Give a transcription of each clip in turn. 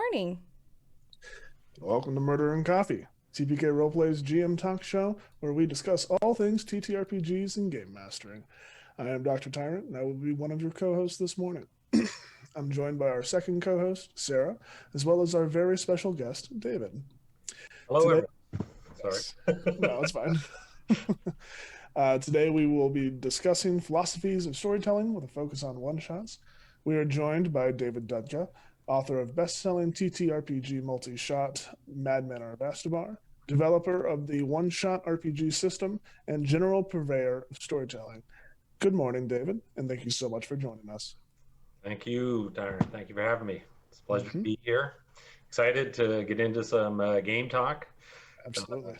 morning. Welcome to Murder and Coffee, TPK Roleplay's GM talk show, where we discuss all things TTRPGs and game mastering. I am Dr. Tyrant, and I will be one of your co-hosts this morning. I'm joined by our second co-host, Sarah, as well as our very special guest, David. Hello, Today, everyone. Sorry. No, it's fine. Today we will be discussing philosophies of storytelling with a focus on one-shots. We are joined by David Dudka, author of best-selling TTRPG multi-shot Madmen Are Bastabar, developer of the one-shot RPG system, and general purveyor of storytelling. Good morning, David, and thank you so much for joining us. Thank you, Tyrant. Thank you for having me. It's a pleasure to be here. Excited to get into some game talk. Absolutely.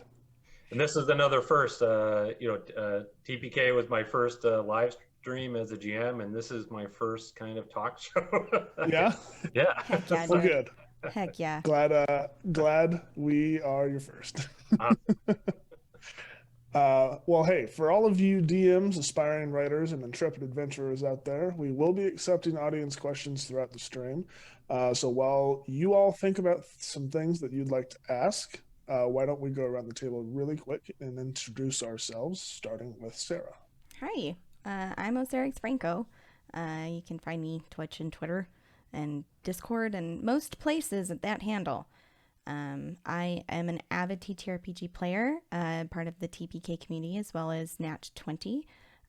And this is another first. TPK was my first live stream as a GM, and this is my first kind of talk show. Yeah? Yeah. Heck yeah, Well, dude. good. Heck yeah. Glad we are your first. Well, hey, for all of you DMs, aspiring writers, and intrepid adventurers out there, we will be accepting audience questions throughout the stream. So while you all think about some things that you'd like to ask, why don't we go around the table really quick and introduce ourselves, starting with Sarah. Hi, I'm Osirix Franco. You can find me Twitch and Twitter and Discord and most places at that handle. I am an avid TTRPG player, part of the TPK community as well as Nat20.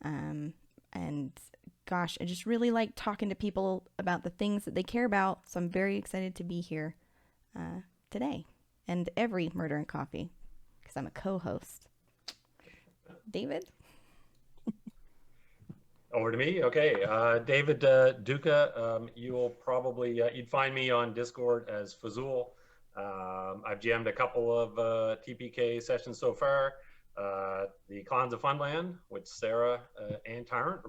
And gosh, I just really like talking to people about the things that they care about. So I'm very excited to be here today and every Murder and Coffee because I'm a co-host. David? Over to me. Okay. David Dudka. You'll probably, you'd find me on Discord as Fazul. I've jammed a couple of TPK sessions so far. The Cons of Funland, which Sarah and Tyrant are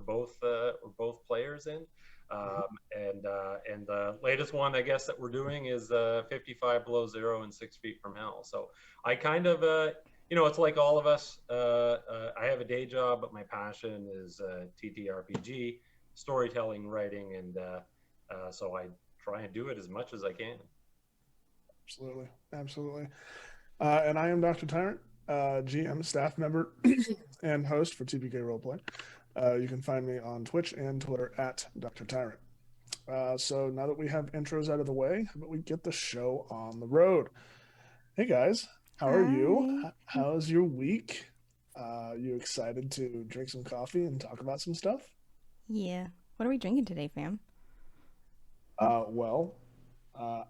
both players in, and the latest one I guess that we're doing is 55 Below Zero and 6 Feet from Hell. So I kind of it's like all of us. I have a day job, but my passion is TTRPG, storytelling, writing, and so I try and do it as much as I can. Absolutely. And I am Dr. Tyrant, GM, staff member, and host for TPK Roleplay. You can find me on Twitch and Twitter at Dr. Tyrant. So now that we have intros out of the way, how about we get the show on the road? Hey guys, how are you? How's your week? You excited to drink some coffee and talk about some stuff? Yeah. What are we drinking today, fam?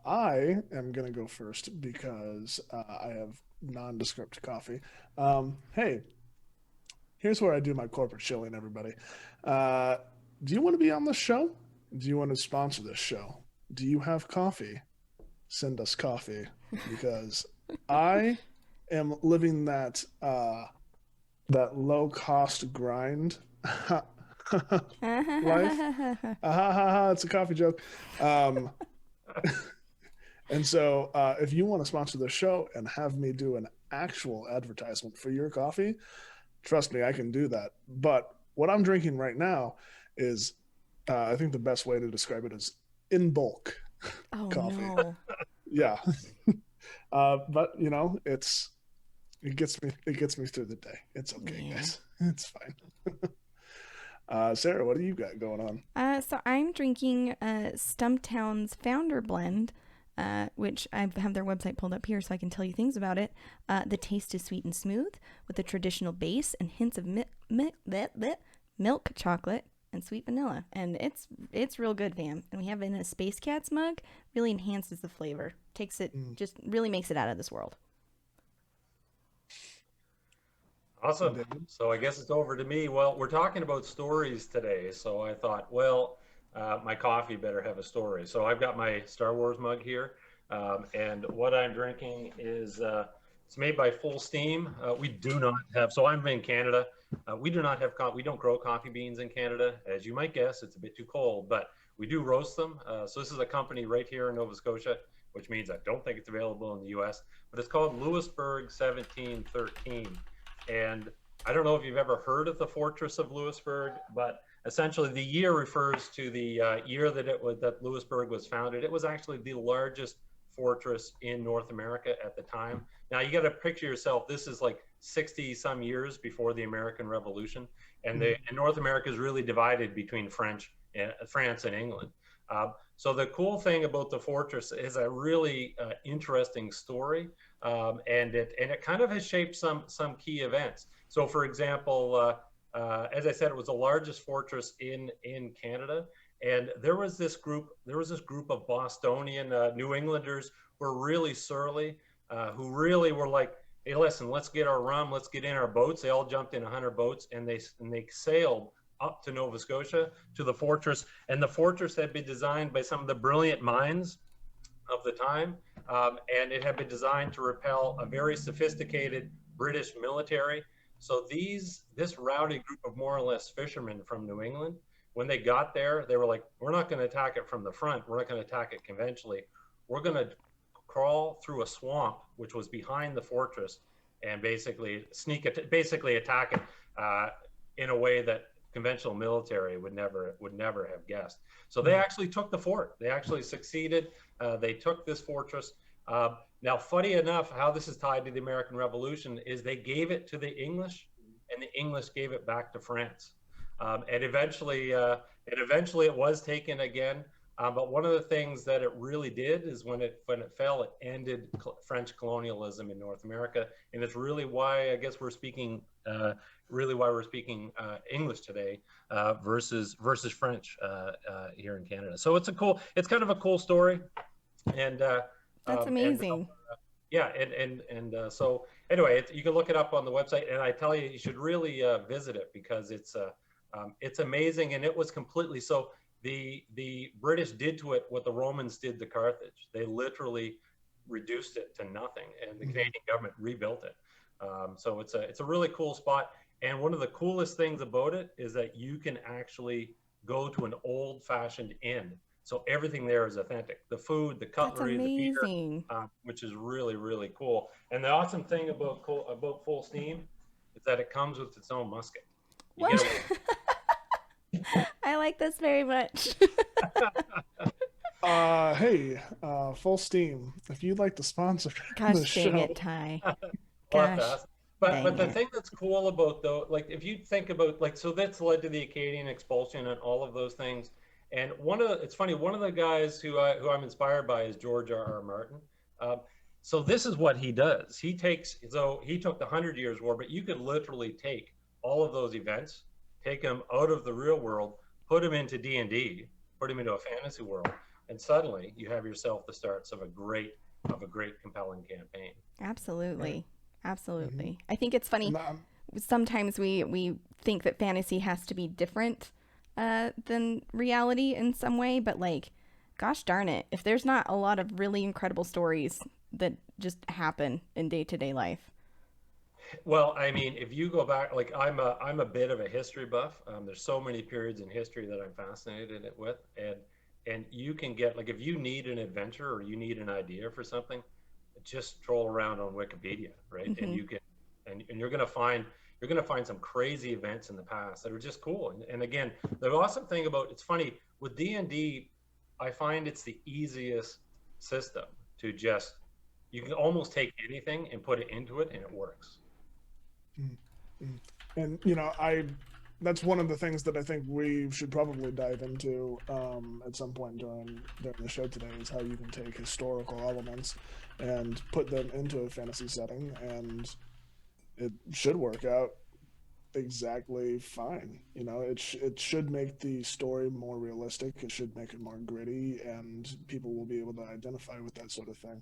I am going to go first because I have nondescript coffee. Hey, here's where I do my corporate shilling, everybody. Do you want to be on the show? Do you want to sponsor this show? Do you have coffee? Send us coffee because I am living that low-cost grind life. It's a coffee joke. And so if you want to sponsor the show and have me do an actual advertisement for your coffee, trust me, I can do that. But what I'm drinking right now is, I think the best way to describe it is in bulk coffee. No. Yeah. But it gets me through the day. It's okay, guys. It's fine. Sarah, what do you got going on? So I'm drinking Stumptown's Founder Blend, which I have their website pulled up here so I can tell you things about it. The taste is sweet and smooth with a traditional base and hints of milk chocolate and sweet vanilla. And it's real good, fam. And we have it in a Space Cats mug. Really enhances the flavor. Takes it, just really makes it out of this world. Awesome. So I guess it's over to me. Well, we're talking about stories today. So I thought, my coffee better have a story. So I've got my Star Wars mug here. And what I'm drinking is, it's made by Full Steam. We do not have, so I'm in Canada. We do not have coffee. We don't grow coffee beans in Canada. As you might guess, it's a bit too cold, but we do roast them. So this is a company right here in Nova Scotia, which means I don't think it's available in the US, but it's called Louisburg 1713. And I don't know if you've ever heard of the Fortress of Louisburg, but essentially the year refers to the year that Louisburg was founded. It was actually the largest fortress in North America at the time. Now you got to picture yourself, this is like 60 some years before the American Revolution, and and North America is really divided between France and England. So the cool thing about the fortress is a really interesting story, and it kind of has shaped some key events. So for example, as I said, it was the largest fortress in Canada, and there was this group of Bostonian New Englanders who were really surly, who really were like, hey, listen, let's get our rum, let's get in our boats. They all jumped in 100 boats, and they sailed up to Nova Scotia to the fortress. And the fortress had been designed by some of the brilliant minds of the time, and it had been designed to repel a very sophisticated British military. So this rowdy group of more or less fishermen from New England, when they got there, they were like, we're not going to attack it from the front. We're not going to attack it conventionally. We're going to crawl through a swamp, which was behind the fortress, and basically attack it in a way that conventional military would never have guessed. So they actually took the fort. They actually succeeded. They took this fortress. Now, funny enough, how this is tied to the American Revolution is they gave it to the English, and the English gave it back to France. And eventually it was taken again. But one of the things that it really did is when it fell, it ended French colonialism in North America, and it's really why I guess we're speaking English today versus French here in Canada. So it's kind of a cool story, and that's amazing. So anyway, you can look it up on the website, and I tell you, you should really visit it because it's amazing, and it was completely so. The British did to it what the Romans did to Carthage. They literally reduced it to nothing, and the Canadian government rebuilt it. So it's a really cool spot. And one of the coolest things about it is that you can actually go to an old-fashioned inn. So everything there is authentic. The food, the cutlery, the beer, which is really, really cool. And the awesome thing about Full Steam is that it comes with its own musket. I like this very much. Hey, Full Steam, if you'd like to sponsor the show. It, Ty. But the thing that's cool about, though, like if you think about, like, so that's led to the Acadian expulsion and all of those things. And it's funny, one of the guys who I'm inspired by is George R.R. Martin. So this is what he does. He took the 100 Years' War, but you could literally take all of those events, take them out of the real world, put them into D&D, put them into a fantasy world, and suddenly you have yourself the starts of a great compelling campaign. Absolutely. I think it's funny. Sometimes we think that fantasy has to be different than reality in some way, but like, gosh darn it, if there's not a lot of really incredible stories that just happen in day-to-day life. Well, I mean, if you go back, like I'm a bit of a history buff. There's so many periods in history that I'm fascinated with, and you can get, like, if you need an adventure or you need an idea for something, just troll around on Wikipedia, right? And you can, and you're gonna find some crazy events in the past that are just cool. And again, the awesome thing about, it's funny with D&D, I find it's the easiest system to just, you can almost take anything and put it into it and it works. And that's one of the things that I think we should probably dive into at some point during the show today, is how you can take historical elements and put them into a fantasy setting, and it should work out exactly fine. It should make the story more realistic. It should make it more gritty, and people will be able to identify with that sort of thing.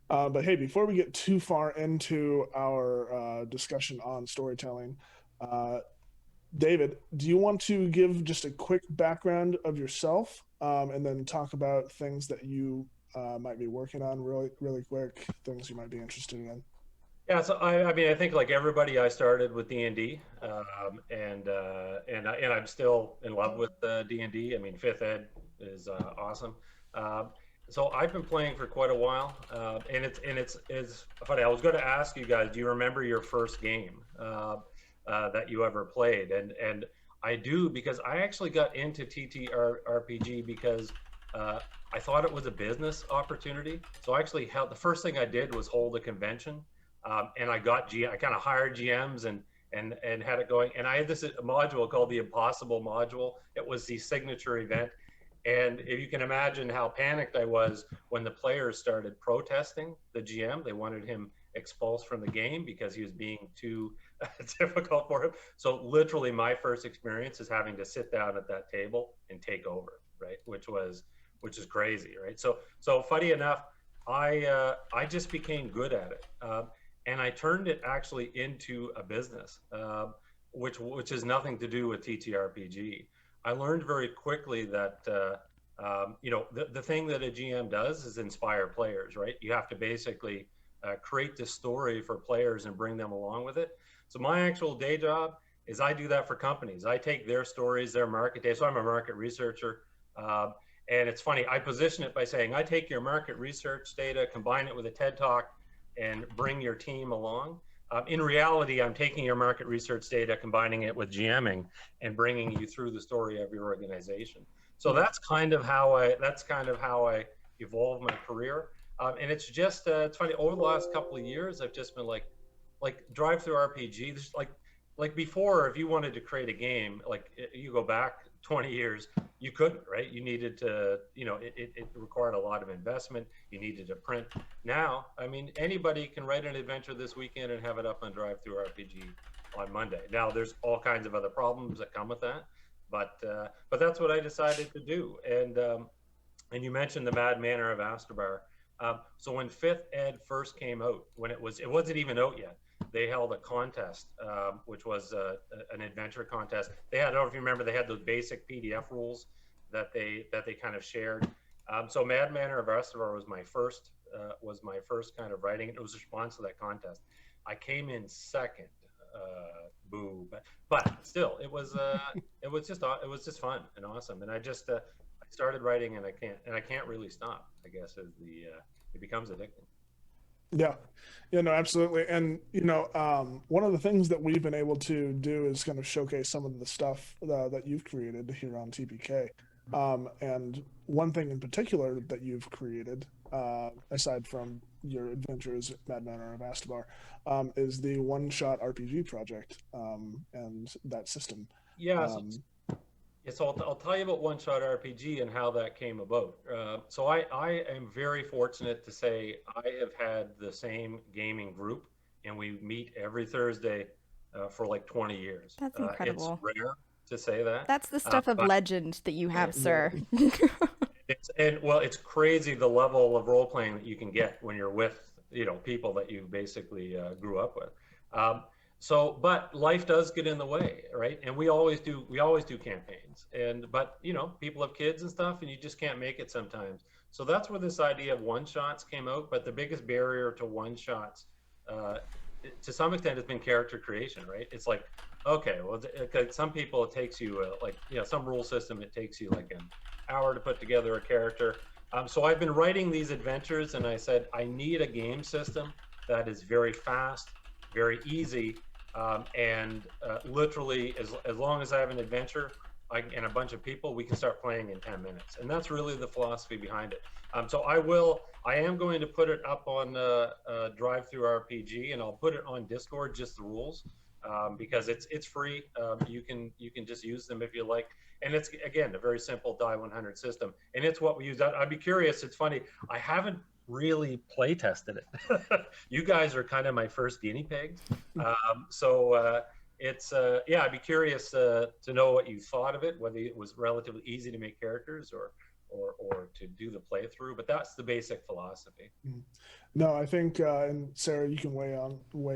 But hey, before we get too far into our discussion on storytelling, David, do you want to give just a quick background of yourself, and then talk about things that you might be working on really quick, things you might be interested in? Yeah, so I mean, I think like everybody, I started with D&D, and I'm still in love with D&D. I mean, 5th Ed is awesome. So I've been playing for quite a while, and it's funny. I was going to ask you guys, do you remember your first game that you ever played? And I do, because I actually got into TTRPG because I thought it was a business opportunity. So I actually held, the first thing I did was hold a convention, and I kind of hired GMs and had it going. And I had this module called the Impossible module. It was the signature event. And if you can imagine how panicked I was when the players started protesting the GM, they wanted him expulsed from the game because he was being too difficult for him. So literally my first experience is having to sit down at that table and take over, right? Which is crazy, right? So funny enough, I just became good at it, and I turned it actually into a business, which has nothing to do with TTRPG. I learned very quickly that the thing that a GM does is inspire players, right? You have to basically create this story for players and bring them along with it. So my actual day job is I do that for companies. I take their stories, their market data. So I'm a market researcher. And it's funny, I position it by saying, I take your market research data, combine it with a TED Talk, and bring your team along. In reality, I'm taking your market research data, combining it with GMing, and bringing you through the story of your organization. So that's kind of how I evolved my career. And it's just it's funny. Over the last couple of years, I've just been like drive through RPG. There's like before, if you wanted to create a game, like you go back 20 years, you couldn't, right? You needed to, it required a lot of investment. You needed to print. Now, I mean, anybody can write an adventure this weekend and have it up on Drive Through RPG on Monday. Now, there's all kinds of other problems that come with that, but that's what I decided to do. And you mentioned the Mad Manor of Astrabar. So when Fifth Ed first came out, it wasn't even out yet. They held a contest, which was an adventure contest. They had, I don't know if you remember, they had those basic PDF rules that they kind of shared. So Mad Manor of Astravar was my first kind of writing. It was a response to that contest. I came in second. Boo, but still, it was just fun and awesome. And I started writing, and I can't really stop. I guess as it becomes addicting. Yeah, no, absolutely. And one of the things that we've been able to do is kind of showcase some of the stuff that you've created here on TPK. And one thing in particular that you've created, aside from your adventures at Mad Manor of Astrabar, is the one-shot RPG project and that system. Yeah. So I'll tell you about One Shot RPG and how that came about. So I am very fortunate to say I have had the same gaming group, and we meet every Thursday for like 20 years. That's incredible. It's rare to say that. That's the stuff of legend that you have, sir. It's crazy the level of role playing that you can get when you're with people that you basically grew up with. But life does get in the way, right? And we always do campaigns, but people have kids and stuff, and you just can't make it sometimes. So that's where this idea of one shots came out. But the biggest barrier to one shots, to some extent, has been character creation, right? It's like, okay, well, some people it takes you some rule system, it takes you like an hour to put together a character. So I've been writing these adventures, and I said I need a game system that is very fast, very easy. And literally, as long as I have an adventure and a bunch of people, we can start playing in 10 minutes. And that's really the philosophy behind it. So I am going to put it up on Drive Through RPG, and I'll put it on Discord, just the rules, because it's free. You can just use them if you like. And it's, again, a very simple die 100 system. And it's what we use. I'd be curious. It's funny. I haven't really play tested it. You guys are kind of my first guinea pigs. I'd be curious to know what you thought of it, whether it was relatively easy to make characters or to do the playthrough, but that's the basic philosophy. No, I think, and Sarah, you can weigh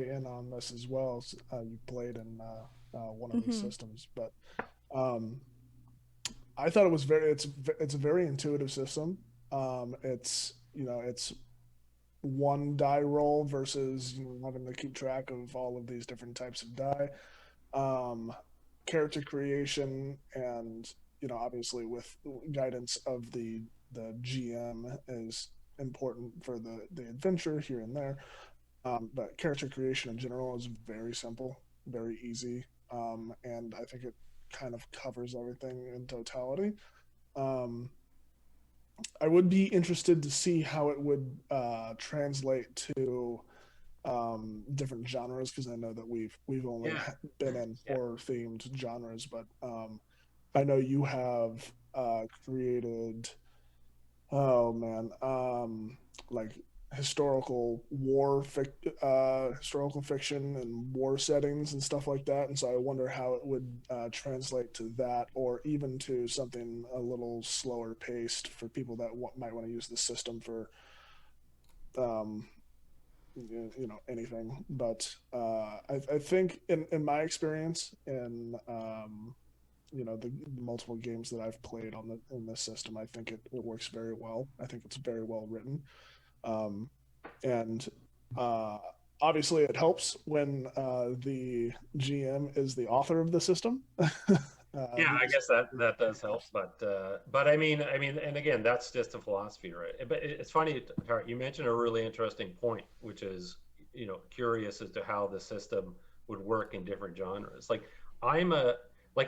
in on this as well. You played in one of these systems, but I thought it's a very intuitive system. It's one die roll versus having to keep track of all of these different types of die. Character creation and obviously with guidance of the GM is important for the adventure here and there. But character creation in general is very simple, very easy, and I think it kind of covers everything in totality. I would be interested to see how it would translate to different genres, because I know that we've only Yeah, been in yeah, horror themed genres, but I know you have created, oh man, like historical fiction and war settings and stuff like that. And so I wonder how it would translate to that, or even to something a little slower paced for people that might want to use the system for um, anything. But I think in my experience in the multiple games that I've played in this system, I think it works very well. I think it's very well written, um, and uh, obviously it helps when the GM is the author of the system. yeah. I Because guess that does help, but I mean, and again, that's just a philosophy, right? But it's funny, Tara, you mentioned a really interesting point, which is, curious as to how the system would work in different genres. I'm a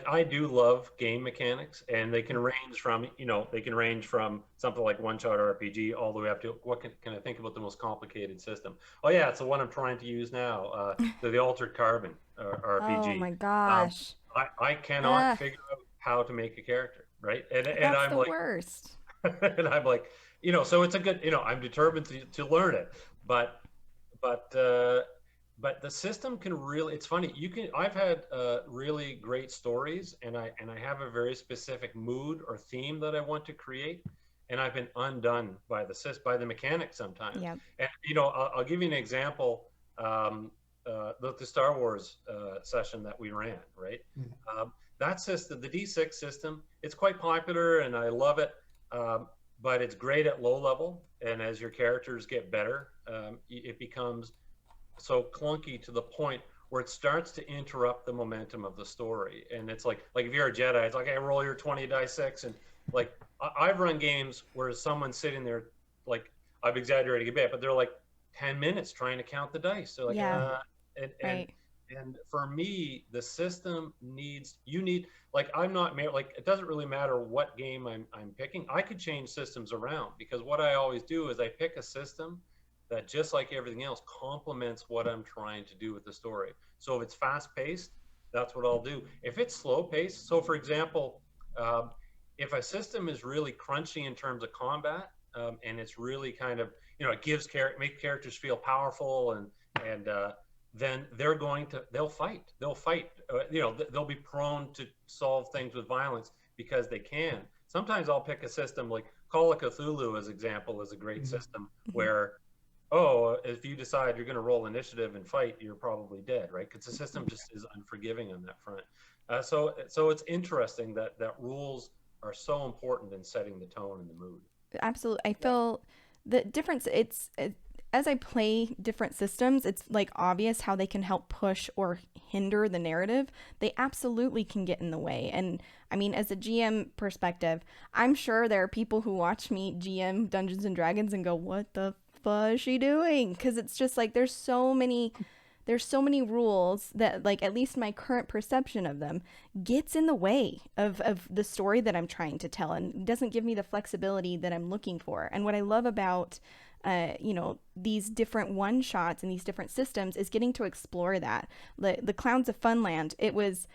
I do love game mechanics, and they can range from something like one shot RPG all the way up to what can I think about the most complicated system? Oh yeah, it's the one I'm trying to use now, the Altered Carbon Oh RPG. my Um, gosh. I cannot Ugh, figure out how to make a character, right? And that's I'm the like, worst. and I'm like, so it's a good, I'm determined to learn it, but but uh, but the system can really. It's funny. I've had really great stories, and I have a very specific mood or theme that I want to create, and I've been undone by by the mechanics sometimes. Yep. And I'll give you an example. The Star Wars session that we ran, right? Um, that system, the D6 system, it's quite popular, and I love it. But it's great at low level, and as your characters get better, it becomes so clunky to the point where it starts to interrupt the momentum of the story. And it's like if you're a Jedi, it's like, hey, roll your 20 die six, and like I've run games where someone's sitting there, like, I'm exaggerating a bit, but they're like 10 minutes trying to count the dice. They're like, Yeah. and and Right. and for me, the system need, like, I'm not like, it doesn't really matter what game I'm picking. I could change systems around, because what I always do is I pick a system that, just like everything else, complements what I'm trying to do with the story. So if it's fast paced, that's what I'll do. If it's slow paced, so for example, um, if a system is really crunchy in terms of combat, and it's really kind of, it make characters feel powerful, and then they'll fight. They'll be prone to solve things with violence because they can. Sometimes I'll pick a system like Call of Cthulhu, as example, is a great system Mhm. where, oh, if you decide you're going to roll initiative and fight, you're probably dead, right? Because the system just is unforgiving on that front. So it's interesting that rules are so important in setting the tone and the mood. Absolutely. I feel the difference. As I play different systems, it's like obvious how they can help push or hinder the narrative. They absolutely can get in the way. And I mean, as a GM perspective, I'm sure there are people who watch me GM Dungeons and Dragons and go, "What the fuck is she doing?" Because it's just like there's so many rules that, like, at least my current perception of them gets in the way of the story that I'm trying to tell, and doesn't give me the flexibility that I'm looking for. And what I love about these different one shots and these different systems is getting to explore that. The Clowns of Funland, it was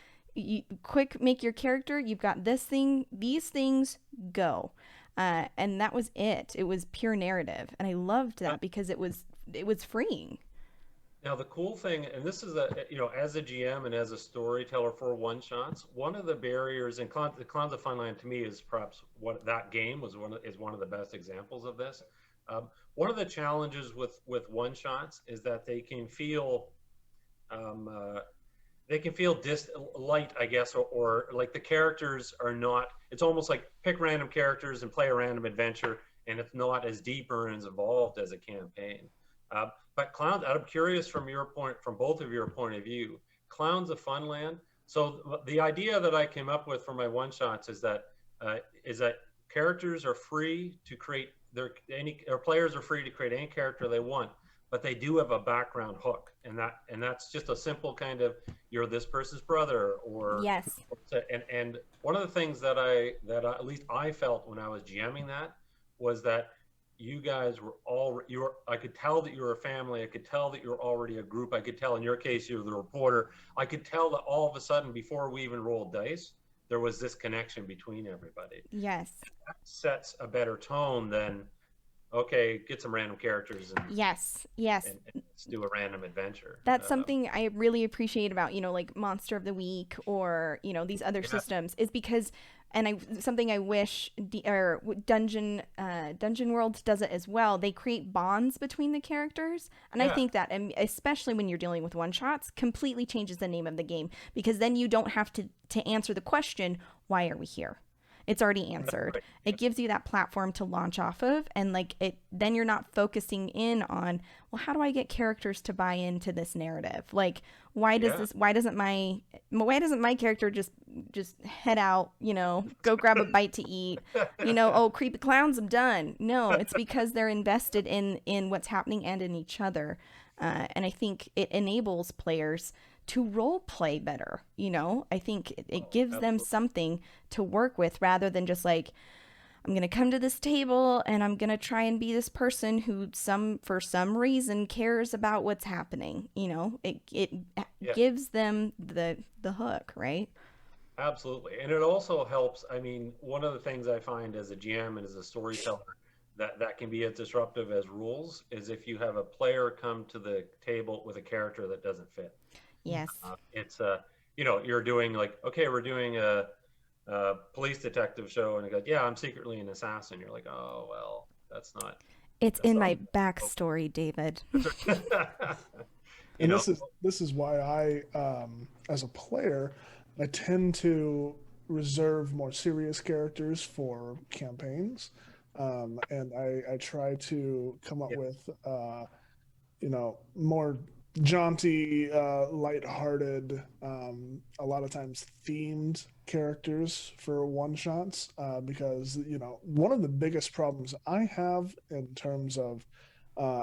quick, make your character, you've got this thing, these things, go. And that was it. It was pure narrative, and I loved Yeah. that because it was freeing. Now the cool thing, and this is as a GM and as a storyteller for one shots, one of the barriers, and the Clowns of Funland to me is perhaps what that game is one of the best examples of this. One of the challenges with one shots is that um, uh, they can feel light, I guess, or like the characters are not. It's almost like pick random characters and play a random adventure, and it's not as deep or as involved as a campaign. But Clowns, I'm curious from both of your point of view, Clowns of Funland. So the idea that I came up with for my one shots is that characters are free to create or players are free to create any character they want, but they do have a background hook, and that's just a simple kind of, you're this person's brother, Yes. and one of the things that at least I felt when I was GMing that was that you guys were I could tell that you were a family. I could tell that you were already a group. I could tell in your case, you were the reporter. I could tell that all of a sudden, before we even rolled dice, there was this connection between everybody. Yes. That sets a better tone than, okay, get some random characters and Yes. and let's do a random adventure. That's something I really appreciate about, like Monster of the Week or, these other systems is because, and something I wish Dungeon World does it as well. They create bonds between the characters. And I think that, and especially when you're dealing with one shots, completely changes the name of the game, because then you don't have to answer the question, why are we here? It's already answered. Right. It gives you that platform to launch off of, and then you're not focusing in on, well, how do I get characters to buy into this narrative? Like, why doesn't my character just head out, go grab a bite to eat, oh, creepy clowns, I'm done. No, it's because they're invested in what's happening and in each other. And I think it enables players to role play better. I think it gives them something to work with, rather than just like, I'm going to come to this table and I'm going to try and be this person who for some reason cares about what's happening. It gives them the hook, right? Absolutely. And it also helps. I mean, one of the things I find as a GM and as a storyteller that can be as disruptive as rules is if you have a player come to the table with a character that doesn't fit. Yes. It's you're doing like, okay, we're doing a police detective show, and you go, yeah, I'm secretly an assassin. You're like, oh, well, that's not. It's in my backstory, David. And this is why I, as a player, I tend to reserve more serious characters for campaigns, and I try to come up with more jaunty, lighthearted, a lot of times themed characters for one-shots, because one of the biggest problems I have in terms of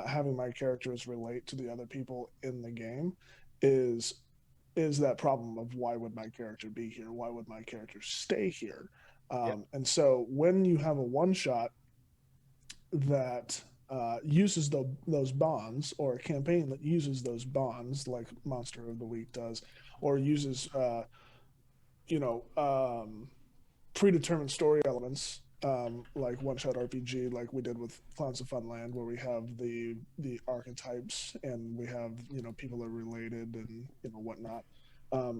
having my characters relate to the other people in the game is that problem of, why would my character be here? Why would my character stay here? And so when you have a one-shot that uses those bonds, or a campaign that uses those bonds, like Monster of the Week does, or uses predetermined story elements, like one-shot RPG, like we did with Clowns of Funland, where we have the archetypes and we have people are related and whatnot.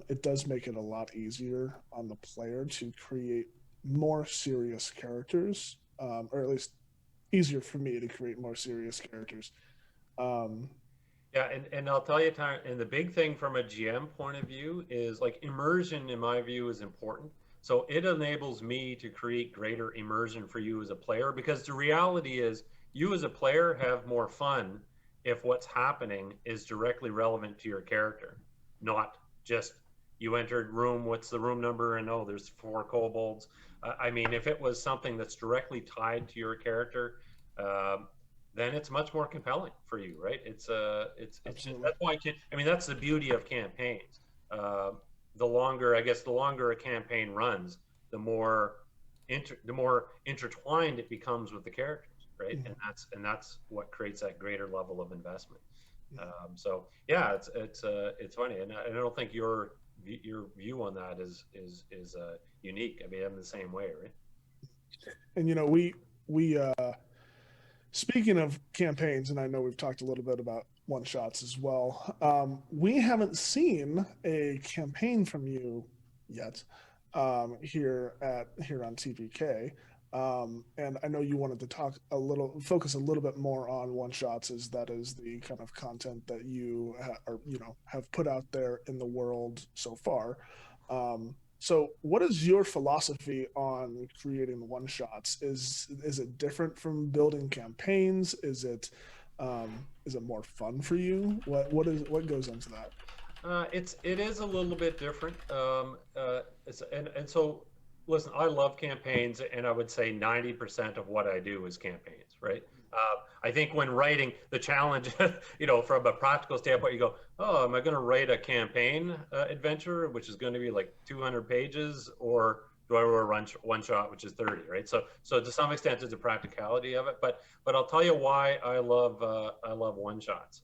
It does make it a lot easier on the player to create more serious characters, or at least easier for me to create more serious characters. And I'll tell you, and the big thing from a GM point of view is, like, immersion, in my view, is important. So it enables me to create greater immersion for you as a player, because the reality is, you as a player have more fun if what's happening is directly relevant to your character, not just you entered room, what's the room number, and oh, there's 4 kobolds. I mean, if it was something that's directly tied to your character, then it's much more compelling for you, right? It's that's why that's the beauty of campaigns. The longer a campaign runs, the more intertwined it becomes with the characters, right? Mm-hmm. And that's what creates that greater level of investment. Mm-hmm. So yeah, it's funny, and I don't think your view on that is unique. I mean, I'm the same way, right? And we speaking of campaigns, and I know we've talked a little bit about one-shots as well, we haven't seen a campaign from you yet, here on TPK, and I know you wanted to focus a little bit more on one-shots, as that is the kind of content that you have put out there in the world so far. So what is your philosophy on creating one-shots? Is it different from building campaigns? Is it more fun for you? What goes into that? It is a little bit different. So listen, I love campaigns, and I would say 90% of what I do is campaigns, right? I think when writing, the challenge, from a practical standpoint, you go, oh, am I going to write a campaign adventure, which is going to be like 200 pages, or do I roll one shot, which is 30, right? So to some extent, there's a practicality of it, but I'll tell you why I love one shots.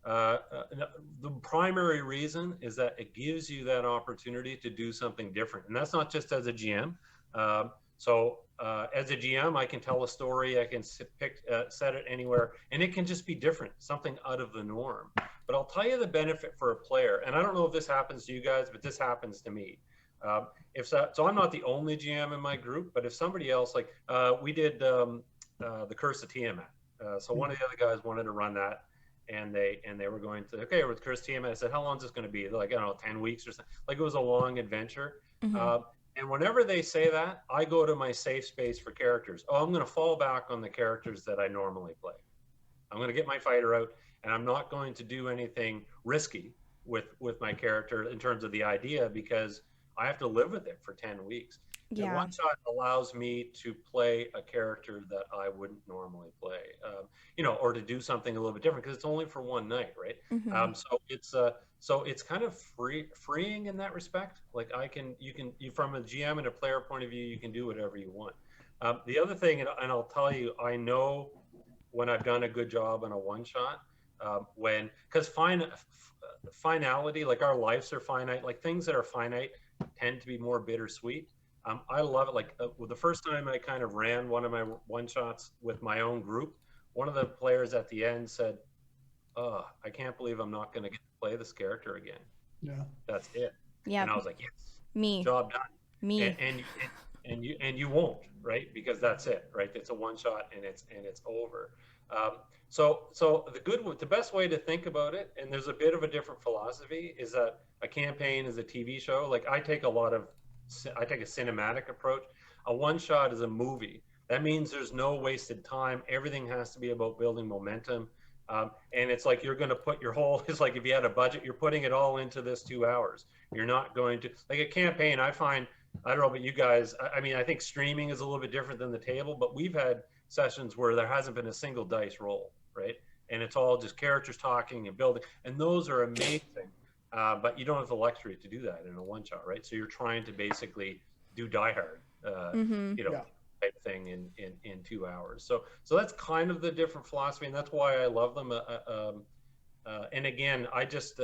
The primary reason is that it gives you that opportunity to do something different, and that's not just as a GM. As a GM, I can tell a story, I can set it anywhere, and it can just be different, something out of the norm. But I'll tell you the benefit for a player, and I don't know if this happens to you guys, but this happens to me. So I'm not the only GM in my group, but if somebody else, like we did the Curse of Tiamat. So one of the other guys wanted to run that, and they were going to, okay, with Curse of Tiamat. I said, how long is this going to be? They're like, I don't know, 10 weeks or something. Like, it was a long adventure. And whenever they say that, I go to my safe space for characters. Oh, I'm going to fall back on the characters that I normally play. I'm going to get my fighter out, and I'm not going to do anything risky with my character in terms of the idea, because I have to live with it for 10 weeks. Yeah. And one shot allows me to play a character that I wouldn't normally play, or to do something a little bit different, because it's only for one night, right? So it's kind of freeing in that respect. Like, you from a GM and a player point of view, you can do whatever you want. The other thing, and I'll tell you, I know when I've done a good job on a one shot, because finality, like our lives are finite, like things that are finite tend to be more bittersweet. I love it. Like the first time I kind of ran one of my one shots with my own group, one of the players at the end said, "Oh, I can't believe I'm not going to get to play this character again." Yeah, that's it. Yeah, and I was like, "Yes, me, job done." Me, and you won't, right? Because that's it, right? It's a one shot, and it's over. So the best way to think about it, and there's a bit of a different philosophy, is that a campaign is a TV show. Like, I take a cinematic approach. A one shot is a movie. That means there's no wasted time. Everything has to be about building momentum. And it's like you're going to put your whole, it's like if you had a budget, you're putting it all into this 2 hours. You're not going to, like a campaign, I find, I don't know about you guys, I mean, I think streaming is a little bit different than the table, but we've had sessions where there hasn't been a single dice roll, right? And it's all just characters talking and building, and those are amazing. But you don't have the luxury to do that in a one shot, right? So you're trying to basically do Die Hard, type thing in 2 hours. So that's kind of the different philosophy, and that's why I love them. And again, I just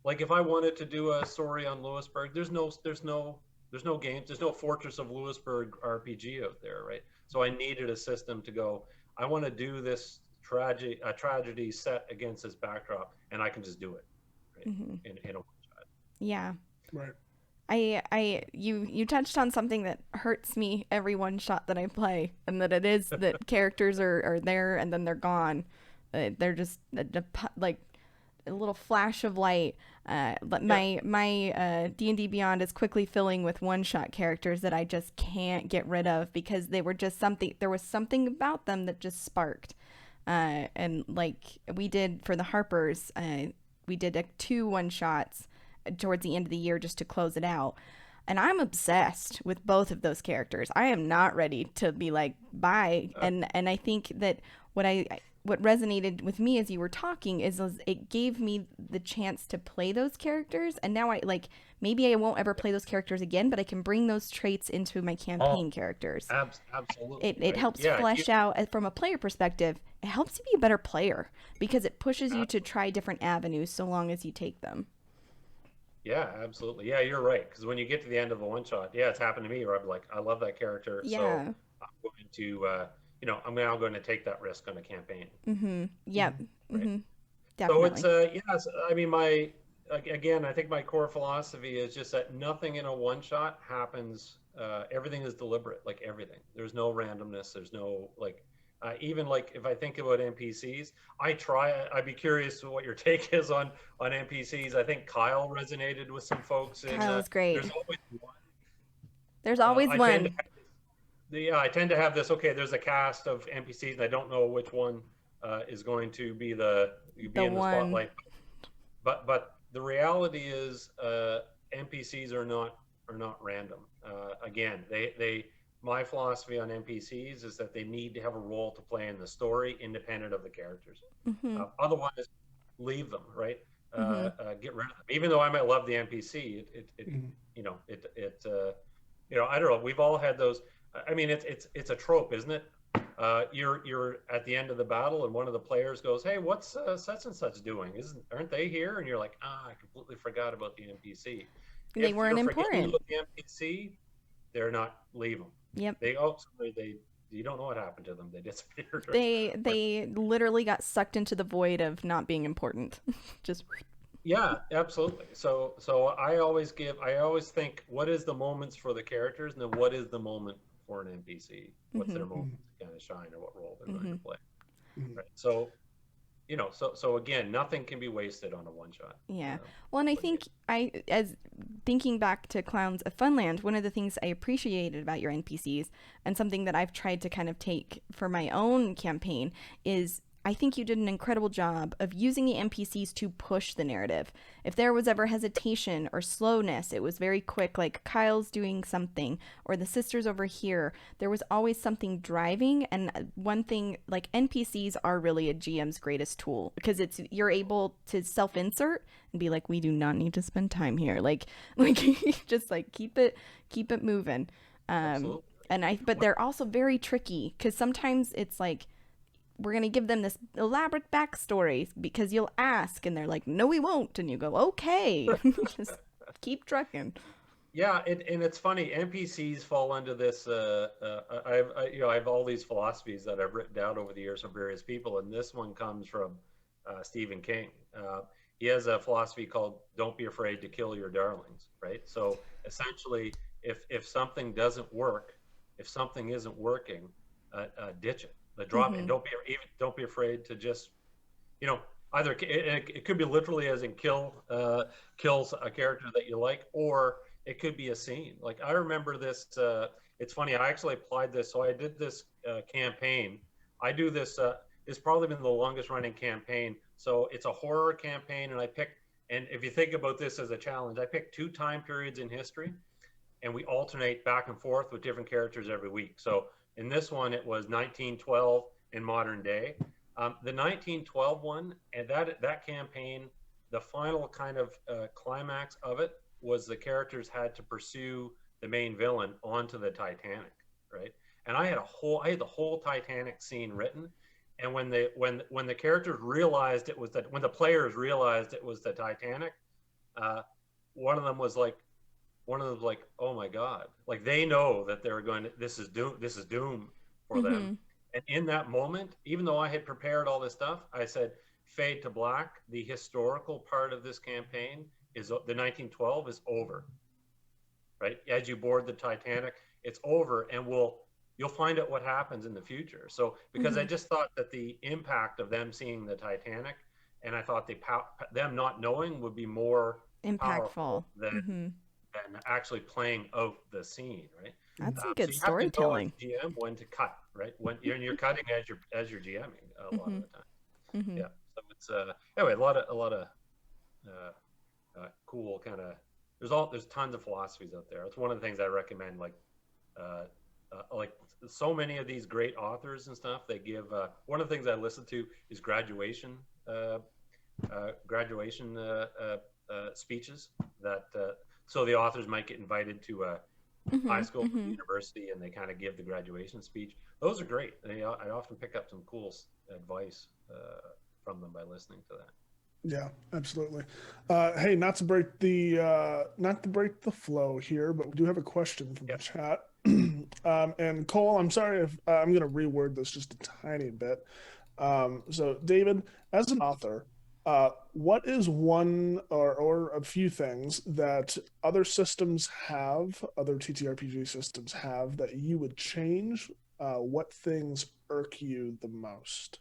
like, if I wanted to do a story on Lewisburg, there's no games, there's no Fortress of Lewisburg RPG out there, right? So I needed a system to go, I want to do this tragedy set against this backdrop, and I can just do it, right? In a one shot. Yeah. Right. You touched on something that hurts me every one shot that I play, and that it is that characters are there and then they're gone. They're just like a little flash of light. But my D&D Beyond is quickly filling with one-shot characters that I just can't get rid of, because they were just something. There was something about them that just sparked. And like we did for the Harpers, we did 2 one-shots towards the end of the year just to close it out. And I'm obsessed with both of those characters. I am not ready to be like, bye. And I think that what resonated with me as you were talking is it gave me the chance to play those characters. And now maybe I won't ever play those characters again, but I can bring those traits into my campaign characters. Absolutely. It helps flesh out from a player perspective. It helps you be a better player, because it pushes you to try different avenues so long as you take them. Yeah, absolutely. Yeah, you're right. Because when you get to the end of a one shot, it's happened to me where I'm like, I love that character. Yeah. So I'm going to, I'm now going to take that risk on a campaign. Yep. Right. Definitely. So it's, I mean, I think my core philosophy is just that nothing in a one shot happens. Everything is deliberate, like everything. There's no randomness. There's no even like if I think about NPCs, I'd be curious what your take is on NPCs. I think Kyle resonated with some folks. Kyle's great. There's always one. There's always one. I tend to have this, okay, there's a cast of NPCs and I don't know which one is going to be in the spotlight. But the reality is NPCs are not random. Again, my philosophy on NPCs is that they need to have a role to play in the story independent of the characters. Otherwise, leave them, right? get rid of them. Even though I might love the NPC, I don't know. We've all had those. I mean, it's a trope, isn't it? You're at the end of the battle, and one of the players goes, "Hey, what's such and such doing? Aren't they here?" And you're like, "Ah, I completely forgot about the NPC." They If weren't you're forgetting important. about the NPC, they're not. Leave them. Yep. You don't know what happened to them. They disappeared. They literally got sucked into the void of not being important. Just Yeah, absolutely. So I always think, what is the moments for the characters, and then what is the moment for an NPC? What's their moment to kind of shine, or what role they're going to play? Right. So, so again, nothing can be wasted on a one shot. Yeah. Well, and I think as thinking back to Clowns of Funland, one of the things I appreciated about your NPCs, and something that I've tried to kind of take for my own campaign, is I think you did an incredible job of using the NPCs to push the narrative. If there was ever hesitation or slowness, it was very quick, like Kyle's doing something, or the sisters over here. There was always something driving. And one thing, like, NPCs are really a GM's greatest tool, because you're able to self-insert and be like, we do not need to spend time here. Like just like keep it moving. Absolutely. But they're also very tricky, because sometimes it's like, we're going to give them this elaborate backstory because you'll ask, and they're like, no, we won't. And you go, okay, just keep trucking. Yeah. And it's funny. NPCs fall under this. I have all these philosophies that I've written down over the years from various people. And this one comes from Stephen King. He has a philosophy called "Don't be afraid to kill your darlings." Right. So essentially, if something doesn't work, if something isn't working, ditch it. Drop it. Don't be afraid to just, either it could be literally as in kills a character that you like, or it could be a scene. Like, I remember this. It's funny. I actually applied this. So I did this campaign. I do this. It's probably been the longest running campaign. So it's a horror campaign, and if you think about this as a challenge, I picked 2 time periods in history, and we alternate back and forth with different characters every week. So in this one, it was 1912 in modern day. The 1912 one, and that campaign, the final kind of climax of it was the characters had to pursue the main villain onto the Titanic, right? And I had the whole Titanic scene written. And when the characters realized when the players realized it was the Titanic, one of them was like, oh my God, like, they know that they're this is doom for them. And in that moment, even though I had prepared all this stuff, I said, fade to black. The historical part of this campaign is the 1912 is over, right? As you board the Titanic, it's over, and you'll find out what happens in the future. So, because I just thought that the impact of them seeing the Titanic, and I thought them not knowing would be more impactful than actually playing out the scene, right? That's some good so storytelling. You have to know as GM when to cut, right? When you're cutting as you're GMing a lot of the time. Yeah. So it's anyway, a lot of cool kind of. There's tons of philosophies out there. It's one of the things I recommend. Like so many of these great authors and stuff. They give one of the things I listen to is graduation speeches that. So the authors might get invited to a high school, university, and they kind of give the graduation speech. Those are great. I often pick up some cool advice from them by listening to that. Yeah, absolutely. Hey, not to break the flow here, but we do have a question from the chat. And Cole, I'm sorry if I'm going to reword this just a tiny bit. So, David, as an author, what is one or a few things that other TTRPG systems have that you would change? What things irk you the most?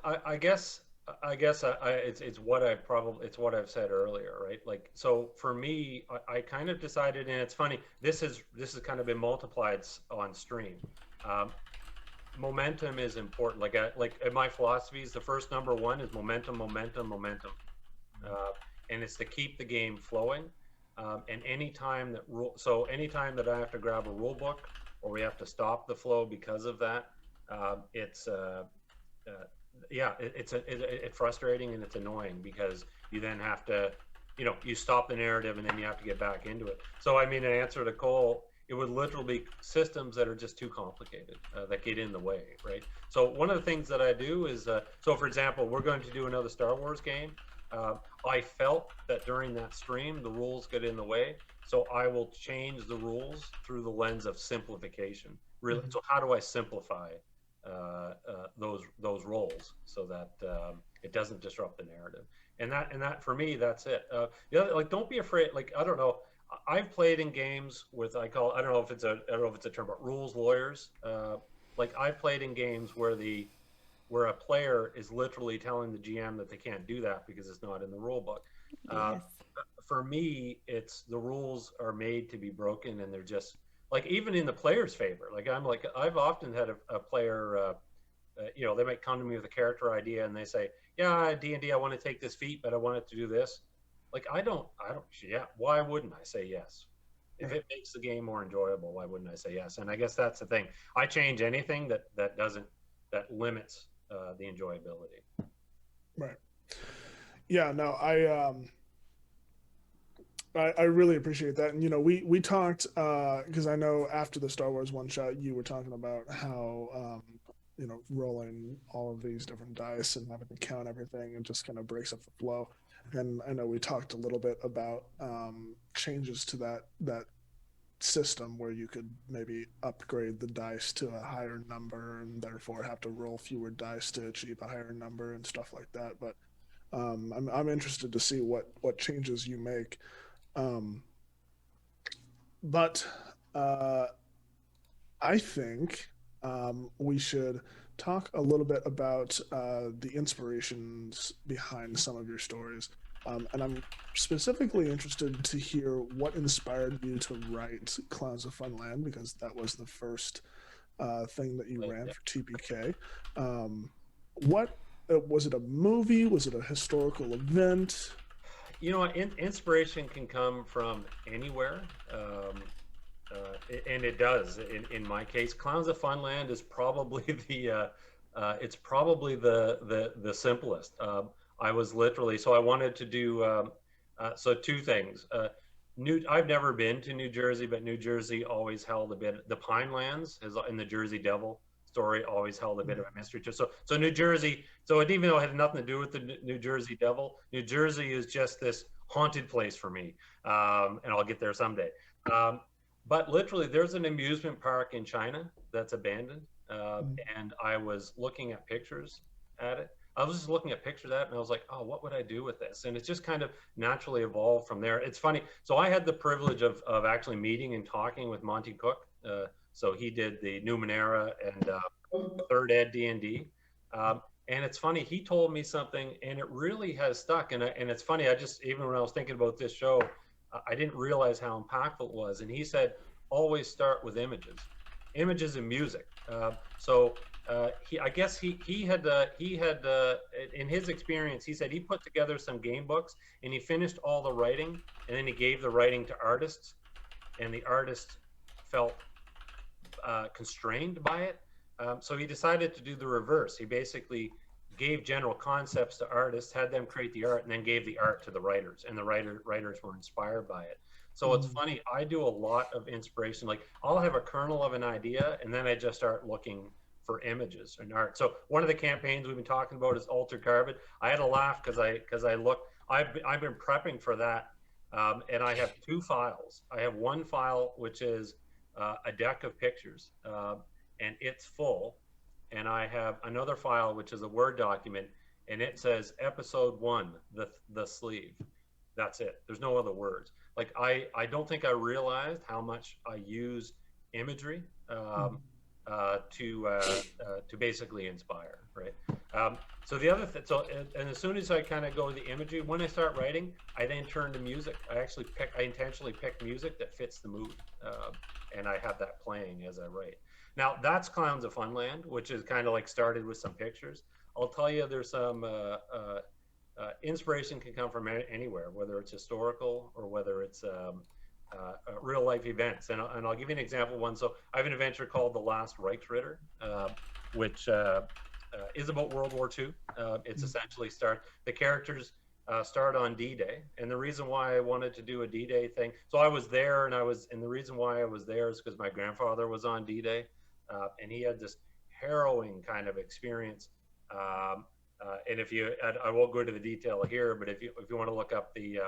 I guess it's what I've said earlier, right? Like, so for me, I kind of decided, and it's funny, this has kind of been multiplied on stream. Momentum is important. Like in my philosophies, the first number 1 is momentum, and it's to keep the game flowing. And anytime that I have to grab a rule book, or we have to stop the flow because of that, yeah, it's frustrating and it's annoying because you then have to, you stop the narrative and then you have to get back into it. So I mean, in answer to Cole, it would literally be systems that are just too complicated, that get in the way, right? So one of the things that I do is, so for example, we're going to do another Star Wars game. Uh, I felt that during that stream the rules get in the way, so I will change the rules through the lens of simplification. Really, so how do I simplify those roles so that it doesn't disrupt the narrative? And that for me, that's it. The other, like, don't be afraid. Like, I don't know. I've played in games with, I don't know if it's a term, but rules lawyers. Like, I've played in games where a player is literally telling the GM that they can't do that because it's not in the rule book. Yes. For me, it's the rules are made to be broken, and they're just like, even in the player's favor. Like, I've often had a player, they might come to me with a character idea and they say, yeah, D&D, I want to take this feat, but I want it to do this. Like, yeah, why wouldn't I say yes? If it makes the game more enjoyable, why wouldn't I say yes? And I guess that's the thing. I change anything that limits the enjoyability. Right. Yeah, no, I really appreciate that. And, we talked, because I know after the Star Wars one shot, you were talking about how, rolling all of these different dice and having to count everything and just kind of breaks up the flow. And I know we talked a little bit about changes to that system where you could maybe upgrade the dice to a higher number and therefore have to roll fewer dice to achieve a higher number and stuff like that. But I'm interested to see what changes you make. But I think we should talk a little bit about the inspirations behind some of your stories. And I'm specifically interested to hear what inspired you to write Clowns of Funland, because that was the first thing that you ran for TPK. What was it? A movie? Was it a historical event? Inspiration can come from anywhere. And it does. In my case, Clowns of Funland is probably the simplest. I was literally, so I wanted to do, so two things. I've never been to New Jersey, but New Jersey always held a bit, the Pinelands in the Jersey Devil story always held a bit of a mystery to. So New Jersey, so it, even though it had nothing to do with the New Jersey Devil, New Jersey is just this haunted place for me. And I'll get there someday. But literally, there's an amusement park in China that's abandoned. And I was looking at pictures at it. I was just looking at pictures of that, and I was like, oh, what would I do with this? And it's just kind of naturally evolved from there. It's funny. So I had the privilege of actually meeting and talking with Monty Cook. So he did the Numenera and Third Ed D&D. And it's funny, he told me something, and it really has stuck. And it's funny, even when I was thinking about this show, I didn't realize how impactful it was. And he said, always start with images and music. I guess he had in his experience, he said he put together some game books and he finished all the writing, and then he gave the writing to artists, and the artists felt constrained by it. So he decided to do the reverse. He basically gave general concepts to artists, had them create the art, and then gave the art to the writers, and the writers were inspired by it. So it's funny, I do a lot of inspiration. Like, I'll have a kernel of an idea, and then I just start looking for images and art. So one of the campaigns we've been talking about is Altered Carbon. I had a laugh because I looked, I've been prepping for that, and I have two files. I have one file which is a deck of pictures, and it's full. And I have another file which is a Word document, and it says episode 1, the sleeve. That's it. There's no other words. Like, I don't think I realized how much I use imagery to basically inspire, right? So the other thing, and as soon as I kind of go to the imagery, when I start writing, I then turn to music. I intentionally pick music that fits the mood, and I have that playing as I write. Now, that's Clowns of Funland, which is kind of like started with some pictures. I'll tell you, there's some inspiration can come from anywhere, whether it's historical or whether it's real life events. And I'll give you an example one. So I have an adventure called The Last Reichsritter, which is about World War II. It's essentially the characters start on D-Day, and the reason why I wanted to do a D-Day thing. So I was there, and the reason why I was there is because my grandfather was on D-Day, and he had this harrowing kind of experience. And I won't go into the detail here, but if you want to look up the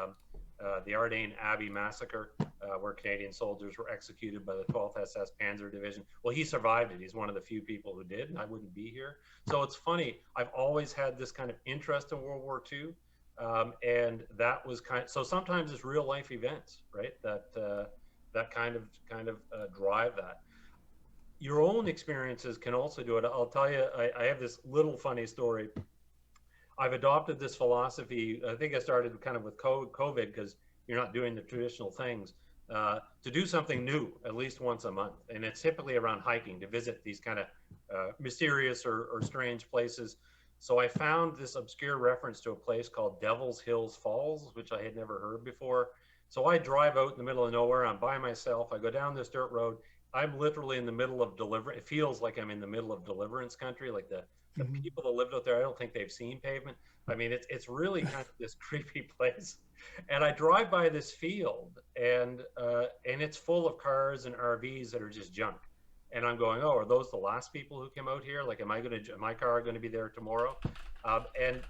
Ardennes Abbey massacre, where Canadian soldiers were executed by the 12th SS Panzer Division. Well, he survived it. He's one of the few people who did, and I wouldn't be here. So it's funny. I've always had this kind of interest in World War II, and that was so sometimes it's real life events, right? That kind of drive that. Your own experiences can also do it. I'll tell you, I have this little funny story. I've adopted this philosophy. I think I started kind of with COVID because you're not doing the traditional things, to do something new at least once a month. And it's typically around hiking, to visit these kind of mysterious or strange places. So I found this obscure reference to a place called Devil's Hills Falls, which I had never heard before. So I drive out in the middle of nowhere. I'm by myself. I go down this dirt road. I'm literally in the middle of deliverance. It feels like I'm in the middle of deliverance country. Like the people that lived out there, I don't think they've seen pavement. I mean, it's really kind of this creepy place. And I drive by this field, and it's full of cars and RVs that are just junk. And I'm going, oh, are those the last people who came out here? Like, my car going to be there tomorrow? And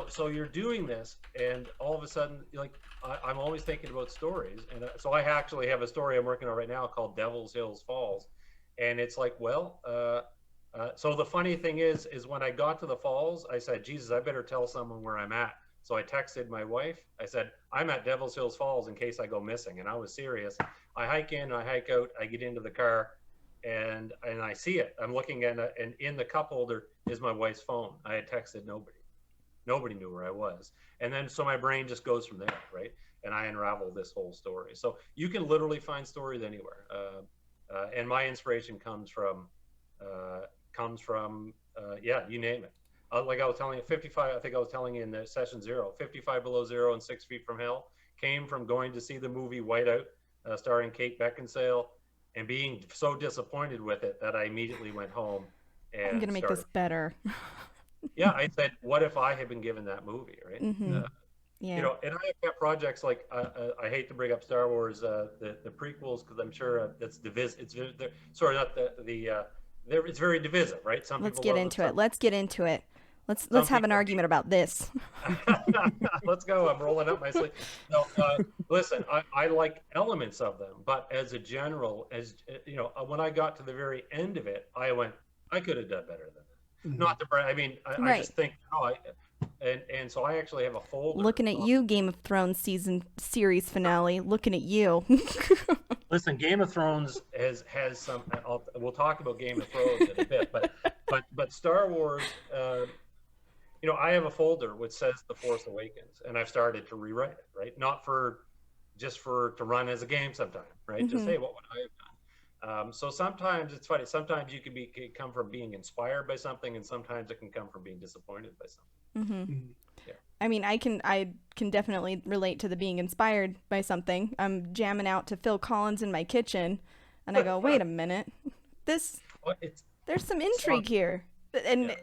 so you're doing this, and all of a sudden, like, I'm always thinking about stories. And so I actually have a story I'm working on right now called Devil's Hills Falls. And it's like, well, so the funny thing is when I got to the falls, I said, Jesus, I better tell someone where I'm at. So I texted my wife. I said, I'm at Devil's Hills Falls in case I go missing. And I was serious. I hike in, I hike out, I get into the car, and I see it. I'm looking at it, and in the cup holder is my wife's phone. I had texted nobody. Nobody knew where I was. And then so my brain just goes from there, right? And I unravel this whole story. So you can literally find stories anywhere. And my inspiration comes from you name it. Like I was telling you, 55, I think I was telling you in the session 0, 55 Below Zero and 6 Feet from Hell came from going to see the movie Whiteout, starring Kate Beckinsale, and being so disappointed with it that I immediately went home and I'm going to make this better. Yeah, I said, what if I had been given that movie, right? Mm-hmm. And I have got projects like, I hate to bring up Star Wars, the prequels, because I'm sure that's divisive. It's very divisive, right? Let's get into it. Let's have an argument about this. Let's go. I'm rolling up my sleeve. No, listen, I like elements of them, but as a general, when I got to the very end of it, I went, I could have done better than that. Mm-hmm. Not to brag. I mean, I just think, and so I actually have a folder. Looking at you, Game of Thrones series finale. Looking at you. Listen, Game of Thrones has some. We'll talk about Game of Thrones in a bit, but Star Wars. I have a folder which says The Force Awakens, and I've started to rewrite it. Right, not to run as a game sometime. Right, just say what would I have done. So sometimes it's funny. Sometimes you can come from being inspired by something, and sometimes it can come from being disappointed by something. Mm-hmm. Mm-hmm. Yeah. I mean, I can definitely relate to the being inspired by something. I'm jamming out to Phil Collins in my kitchen, and I go, wait a minute, there's some intrigue here, and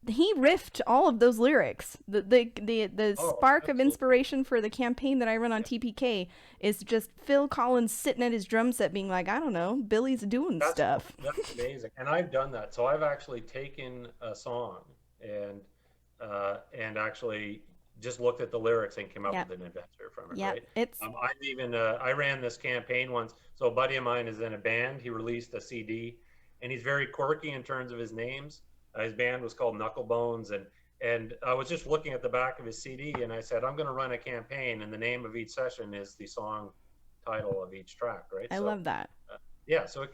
he riffed all of those lyrics. The spark of inspiration for the campaign that I run on TPK is just Phil Collins sitting at his drum set being like, I don't know, Billy's doing stuff. That's amazing. And I've done that. So I've actually taken a song and actually just looked at the lyrics and came up with an adventure from it. Right? I ran this campaign once. So a buddy of mine is in a band. He released a CD, and he's very quirky in terms of his names. His band was called Knucklebones, and I was just looking at the back of his CD, and I said, I'm going to run a campaign, and the name of each session is the song title of each track, right? I love that. So it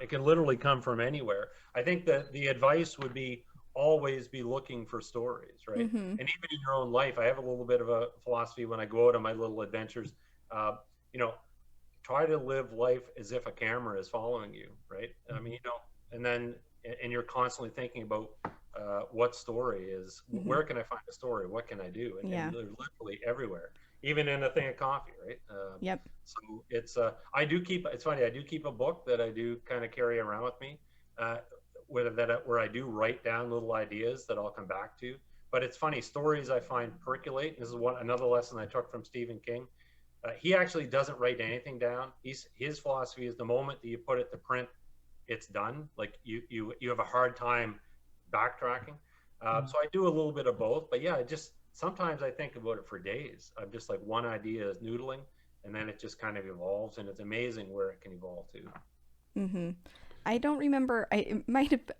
can literally come from anywhere. I think that the advice would be always be looking for stories, right? Mm-hmm. And even in your own life, I have a little bit of a philosophy when I go out on my little adventures. Try to live life as if a camera is following you, right? Mm-hmm. I mean, and you're constantly thinking about what story is, where can I find a story? What can I do? And they're literally everywhere, even in a thing of coffee, right? Yep. So it's, it's funny, I do keep a book that I do kind of carry around with me. where I do write down little ideas that I'll come back to. But it's funny, stories I find percolate. This is another lesson I took from Stephen King. He actually doesn't write anything down. His philosophy is the moment that you put it to print, it's done. Like you have a hard time backtracking. So I do a little bit of both. But yeah, sometimes I think about it for days. I'm just like, one idea is noodling, and then it just kind of evolves, and it's amazing where it can evolve to. Mm-hmm. I don't remember.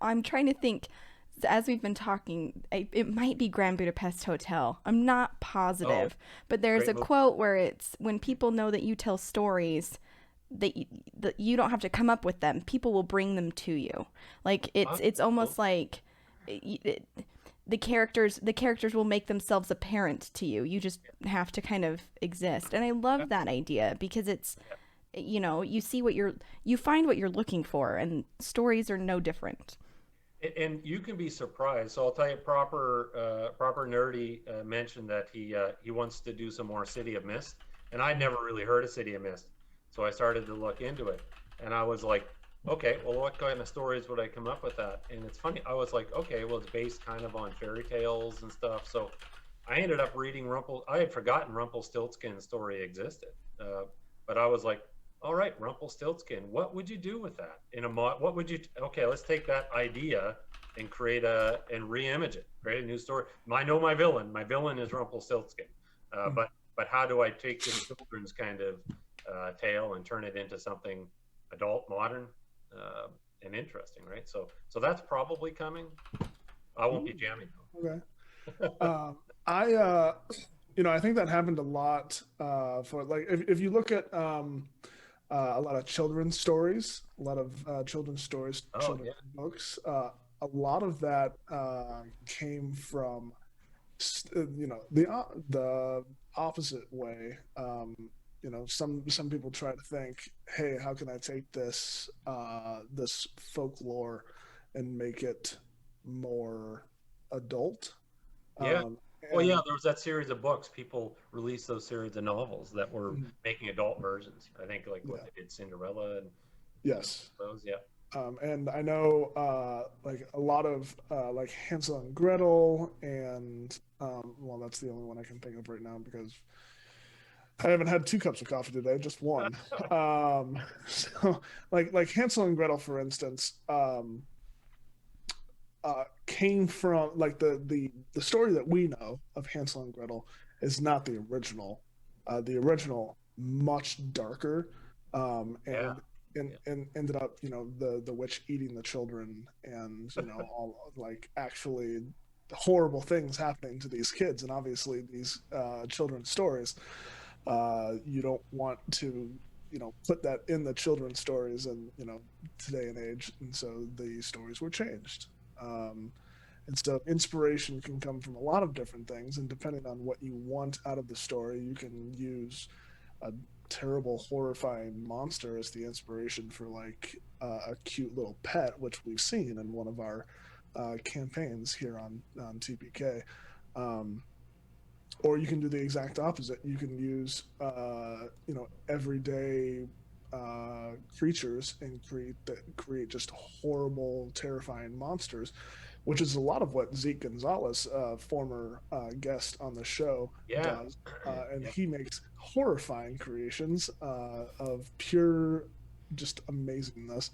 I'm trying to think. As we've been talking, it might be Grand Budapest Hotel. I'm not positive, but there's a quote where it's, when people know that you tell stories, that you don't have to come up with them. People will bring them to you. Like it's almost like the characters will make themselves apparent to you. You just have to kind of exist. And I love that idea, because it's, you see you find what you're looking for, and stories are no different. And you can be surprised. So I'll tell you, proper nerdy mentioned that he wants to do some more City of Mist, and I'd never really heard of City of Mist, so I started to look into it, and I was like, okay, well, what kind of stories would I come up with that? And it's funny, I was like, okay, well, it's based kind of on fairy tales and stuff. So I ended up reading I had forgotten Rumpelstiltskin's story existed, but I was like, all right, Rumpelstiltskin, what would you do with that in a mod? Okay, let's take that idea and re-image it, create a new story. I know my villain is Rumpelstiltskin, but how do I take this children's kind of tale and turn it into something adult, modern, and interesting, right? So that's probably coming. I won't be jamming though. Okay. I think that happened a lot for, like, if you look at a lot of children's stories, children's books. A lot of that came from, the opposite way. Some people try to think, hey, how can I take this folklore and make it more adult? Yeah. Well, yeah, there was that series of books. People released those series of novels that were making adult versions. I think what they did, Cinderella and those. Yeah. And I know like a lot of like Hansel and Gretel, and well, that's the only one I can think of right now, because I haven't had 2 cups of coffee today, just one. So like Hansel and Gretel, for instance, came from, like, the story that we know of Hansel and Gretel is not the original. The original, much darker, and ended up, the witch eating the children, and all, like, actually horrible things happening to these kids. And obviously these children's stories, you don't want to put that in the children's stories in today and age, and so the stories were changed. And so inspiration can come from a lot of different things, and depending on what you want out of the story, you can use a terrible, horrifying monster as the inspiration for, like, a cute little pet, which we've seen in one of our campaigns here on TPK. Or you can do the exact opposite. You can use everyday creatures and create just horrible, terrifying monsters, which is a lot of what Zeke Gonzalez, former guest on the show, does. And he makes horrifying creations of pure, just amazingness.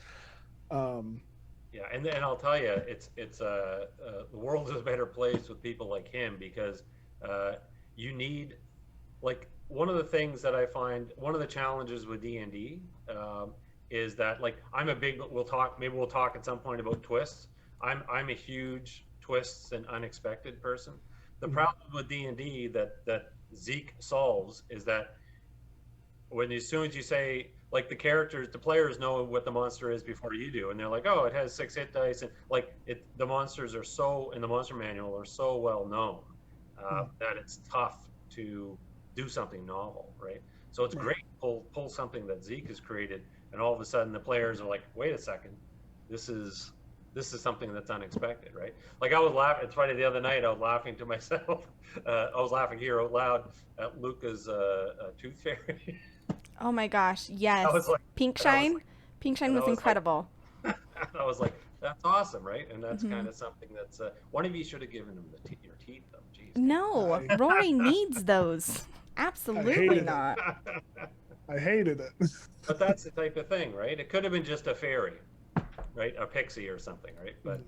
Yeah, and I'll tell you, it's the world is a better place with people like him, because you need, like, one of the things that I find, one of the challenges with D&D is that, like, maybe we'll talk at some point about twists. I'm a huge twists and unexpected person. The problem with D&D that Zeke solves is that as soon as you say, like, the players know what the monster is before you do, and they're like, oh, it has 6 hit dice, and like the monsters are so, in the monster manual, are so well known that it's tough to do something novel, right? So it's great to pull something that Zeke has created, and all of a sudden the players are like, wait a second, this is something that's unexpected, right? Like, I was laughing, it's funny, the other night I was laughing to myself. I was laughing here out loud at Luca's Tooth Fairy. Oh my gosh, yes. Like, Pink Shine was incredible. I was like, That's awesome, right? And that's kind of something that's one of you should have given him your teeth, though. Jeez. No, Rory needs those. I Absolutely hated it. not. I hated it. But that's the type of thing, right? It could have been just a fairy, right? A pixie or something, right? But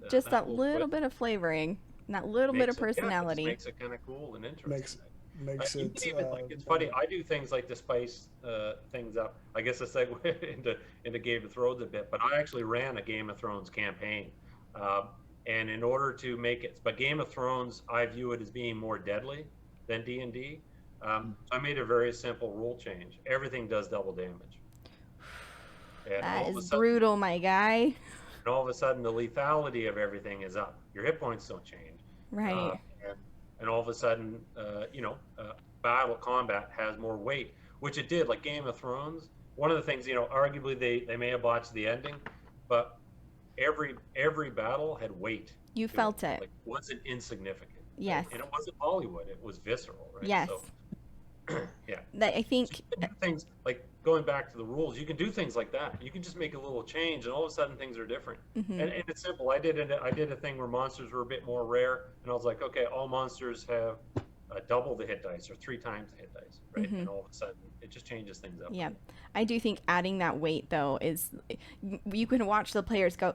Just that little bit of flavoring, and that little bit of personality. Makes it kind of cool and interesting. Makes you it. can even, like, it's funny. I do things like to spice things up. I guess a segue into Game of Thrones a bit, but I actually ran a Game of Thrones campaign, and in order to make it, but Game of Thrones, I view it as being more deadly than D&D. So I made a very simple rule change. Everything does double damage. And that is brutal, my guy. And all of a sudden, the lethality of everything is up. Your hit points don't change. Right. And all of a sudden, battle combat has more weight, which it did. Like Game of Thrones, one of the things, arguably they may have botched the ending, but every battle had weight. You felt it. Like, wasn't insignificant. Yes. And it wasn't Hollywood. It was visceral, right? Yes. So, yeah. I think so you can do things like going back to the rules. You can do things like that. You can just make a little change, and all of a sudden things are different. And it's simple. I did a thing where monsters were a bit more rare, and I was like, okay, all monsters have double the hit dice or 3 times the hit dice, right? And all of a sudden it just changes things up. Yeah, I do think adding that weight though is you can watch the players go,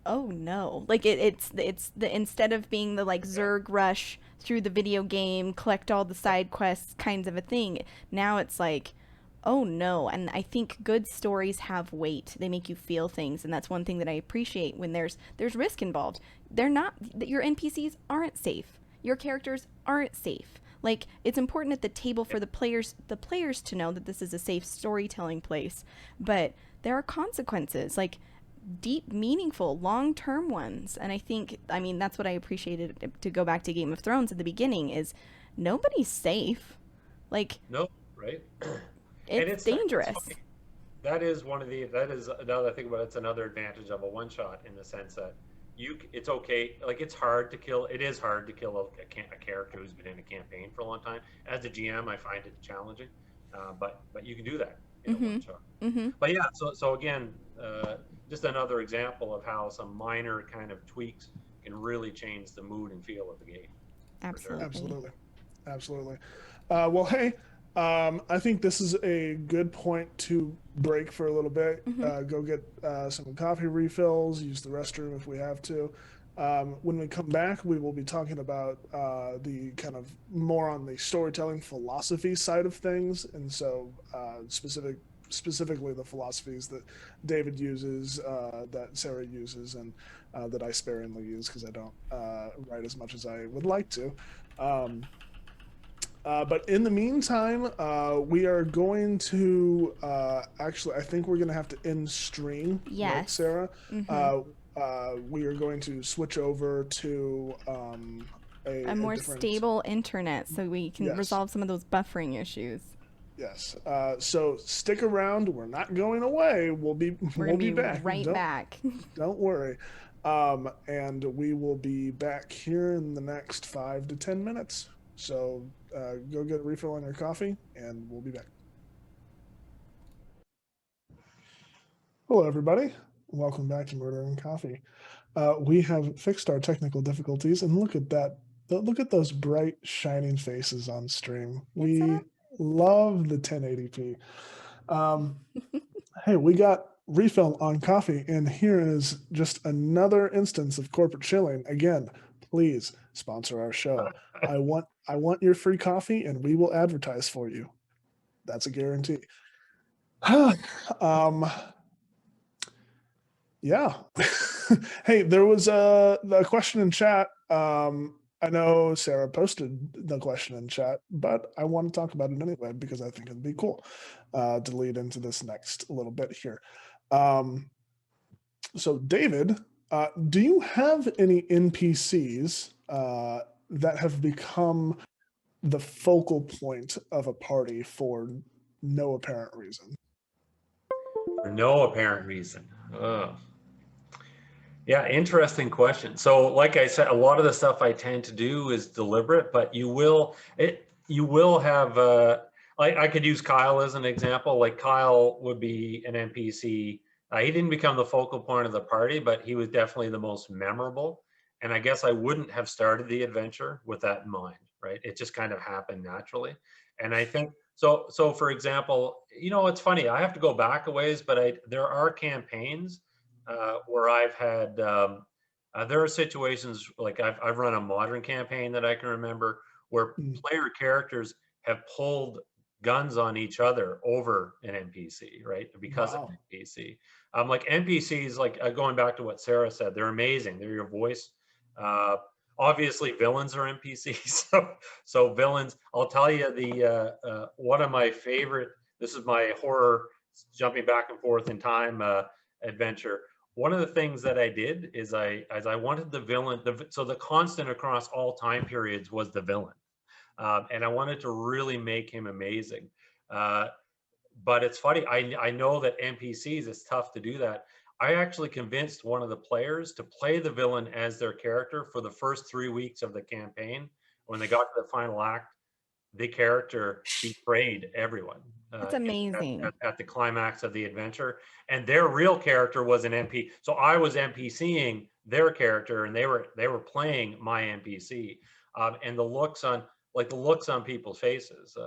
oh no, like it's the instead of being the like Zerg rush through the video game, collect all the side quests kinds of a thing, now it's like, oh no. And I think good stories have weight. They make you feel things, and that's one thing that I appreciate when there's risk involved. Your NPCs aren't safe. Your characters aren't safe. Like, it's important at the table for the players to know that this is a safe storytelling place, but there are consequences, like deep, meaningful, long-term ones. And that's what I appreciated, to go back to Game of Thrones at the beginning, is nobody's safe. Like, no, right? It's dangerous. That is now that I think about it, it's another advantage of a one-shot, in the sense that it's okay. Like, it's hard to kill. It is hard to kill a character who's been in a campaign for a long time. As a GM, I find it challenging, but you can do that in a one shot. But yeah, so again, just another example of how some minor kind of tweaks can really change the mood and feel of the game. Absolutely. Well, hey, I think this is a good point to break for a little bit. Go get some coffee refills, use the restroom if we have to. When we come back, we will be talking about the kind of more on the storytelling philosophy side of things. And so specifically the philosophies that David uses, that Sarah uses, and that I sparingly use because I don't write as much as I would like to. But in the meantime, we are going to actually, I think we're going to have to end stream. Yes. Right, Sarah? We are going to switch over to a more stable internet so we can resolve some of those buffering issues. Yes. So stick around. We're not going away. We'll be back. Back. Don't worry. And we will be back here in the next 5 to 10 minutes. So go get a refill on your coffee, and we'll be back. Hello, everybody. Welcome back to Murder and Coffee. We have fixed our technical difficulties, and look at that. Look at those bright, shining faces on stream. We love the 1080p. Hey, we got refill on coffee, and here is just another instance of corporate shilling. Again, please sponsor our show. I want your free coffee, and we will advertise for you. That's a guarantee. Yeah. Hey, there was a question in chat. I know Sarah posted the question in chat, but I want to talk about it anyway because I think it'd be cool to lead into this next little bit here. So, David, do you have any NPCs that have become the focal point of a party for no apparent reason? For no apparent reason. Yeah, interesting question. So, like I said, a lot of the stuff I tend to do is deliberate, but you will have. I could use Kyle as an example. Like, Kyle would be an NPC He didn't become the focal point of the party, but he was definitely the most memorable. And I guess I wouldn't have started the adventure with that in mind, right? It just kind of happened naturally. And I think so. So, for example, it's funny. I have to go back a ways, but there are campaigns where I've had. There are situations like I've run a modern campaign that I can remember where player characters have pulled guns on each other over an NPC, right? Because of Wow. an NPC. Like NPCs, like going back to what Sarah said, they're amazing. They're your voice. Uh, Obviously, villains are NPCs. So villains. I'll tell you one of my favorite. This is my horror jumping back and forth in time adventure. One of the things that I did is I wanted the villain. So the constant across all time periods was the villain. And I wanted to really make him amazing. Uh, but it's funny. I know that NPCs, it's tough to do that. I actually convinced one of the players to play the villain as their character for the first 3 weeks of the campaign. When they got to the final act, the character betrayed everyone That's amazing. at the climax of the adventure, and their real character was an NPC. So I was NPCing their character, and they were playing my NPC. And the looks on people's faces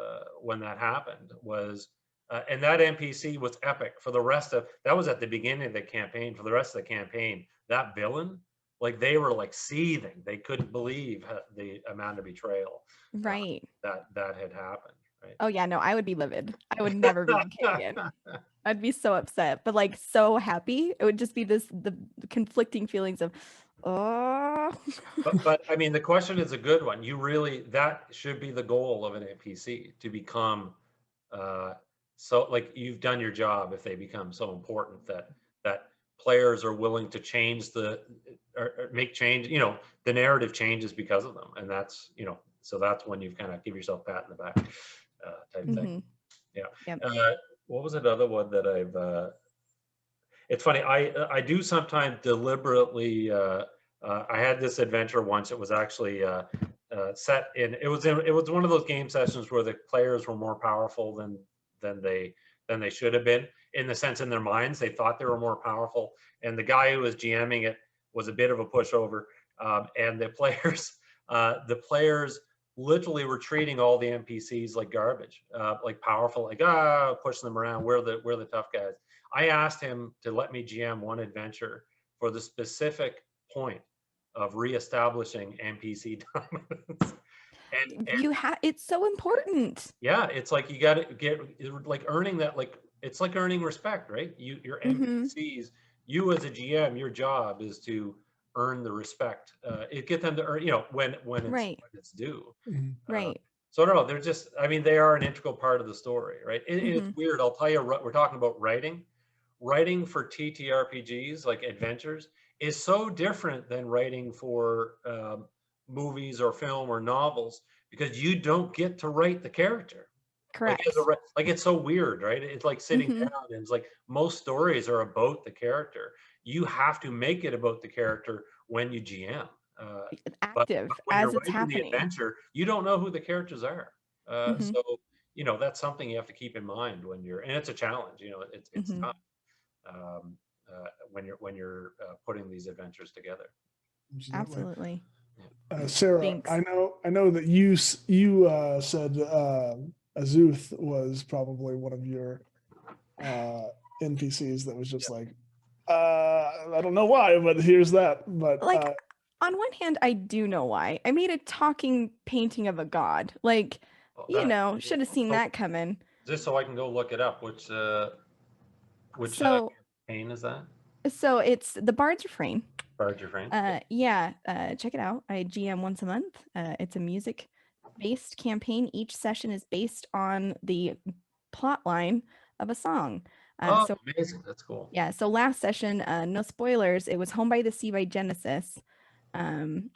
when that happened was. And that NPC was epic for the rest of that was at the beginning of the campaign. For the rest of the campaign, that villain, like they were like seething. They couldn't believe the amount of betrayal Right. that had happened. Right. Oh yeah, no, I would be livid. I would never be okay again. I'd be so upset, but like so happy. It would just be the conflicting feelings of, oh. But I mean, the question is a good one. That should be the goal of an NPC, to become so like you've done your job if they become so important that players are willing to change or make change. The narrative changes because of them, and so that's when you've kind of give yourself a pat in the back type thing. Yeah. Yep. What was another one that it's funny. I do sometimes deliberately. I had this adventure once. It was actually set in. It was one of those game sessions where the players were more powerful than they should have been, in the sense in their minds they thought they were more powerful, and the guy who was GMing it was a bit of a pushover, and the players literally were treating all the NPCs like garbage, like powerful, like pushing them around. We're the tough guys. I asked him to let me GM one adventure for the specific point of reestablishing NPC dominance. And it's so important. yeah, it's like you got to get like earning that, like it's like earning respect, right? Your NPCs, you as a GM, your job is to earn the respect. Get them to earn, when it's due. Right. So I don't know. They're just, I mean, they are an integral part of the story, right? It's weird. I'll tell you, we're talking about writing. Writing for TTRPGs, like adventures, is so different than writing for movies or film or novels, because you don't get to write the character. Correct. Like it's so weird, right? It's like sitting down, and it's like most stories are about the character. You have to make it about the character when you GM. Active but when as you're it's writing the happening. adventure, you don't know who the characters are. So that's something you have to keep in mind and it's a challenge. It's tough when you're putting these adventures together. Absolutely. Sarah, Thanks. I know that you said Azuth was probably one of your NPCs that was just like, I don't know why, but here's that. But like, on one hand, I do know why. I made a talking painting of a god. Like, should have seen that coming. Just so I can go look it up. Which campaign is that? So it's the Bard's Refrain. Bard's Refrain. Check it out. I GM once a month. It's a music-based campaign. Each session is based on the plot line of a song. So amazing. That's cool. Yeah. So last session, no spoilers, it was Home by the Sea by Genesis,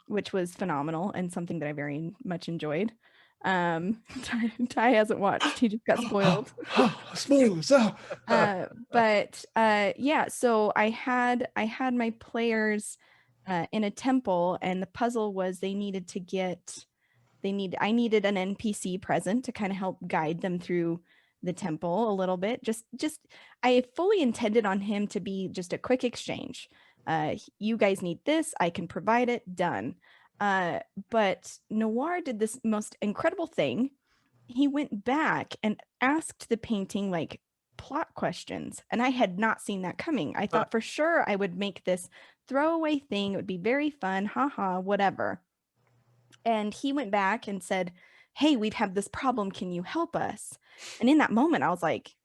which was phenomenal and something that I very much enjoyed. Ty hasn't watched. He just got spoiled. Spoilers. But yeah, so I had my players in a temple, and the puzzle was I needed an NPC present to kind of help guide them through the temple a little bit. I fully intended on him to be just a quick exchange. You guys need this, I can provide it, done. But Noir did this most incredible thing. He went back and asked the painting like plot questions, and I had not seen that coming. I thought for sure I would make this throwaway thing. It would be very fun, haha, whatever. And he went back and said, "Hey, we've had this problem. Can you help us?" And in that moment, I was like,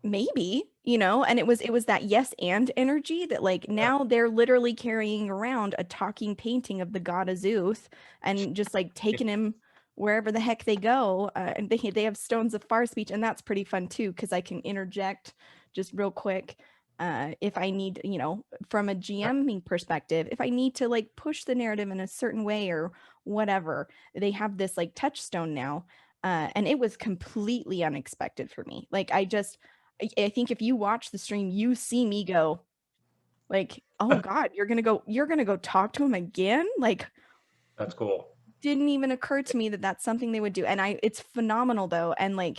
maybe, and it was that yes and energy that like now they're literally carrying around a talking painting of the god Azuth and just like taking him wherever the heck they go. And they have stones of far speech, and that's pretty fun too, because I can interject just real quick if I need, from a GMing perspective, if I need to like push the narrative in a certain way or whatever. They have this like touchstone now, and it was completely unexpected for me. Like I think if you watch the stream, you see me go like, "Oh God, you're gonna go talk to him again?" Like, That's cool. Didn't even occur to me that that's something they would do. And it's phenomenal though. And like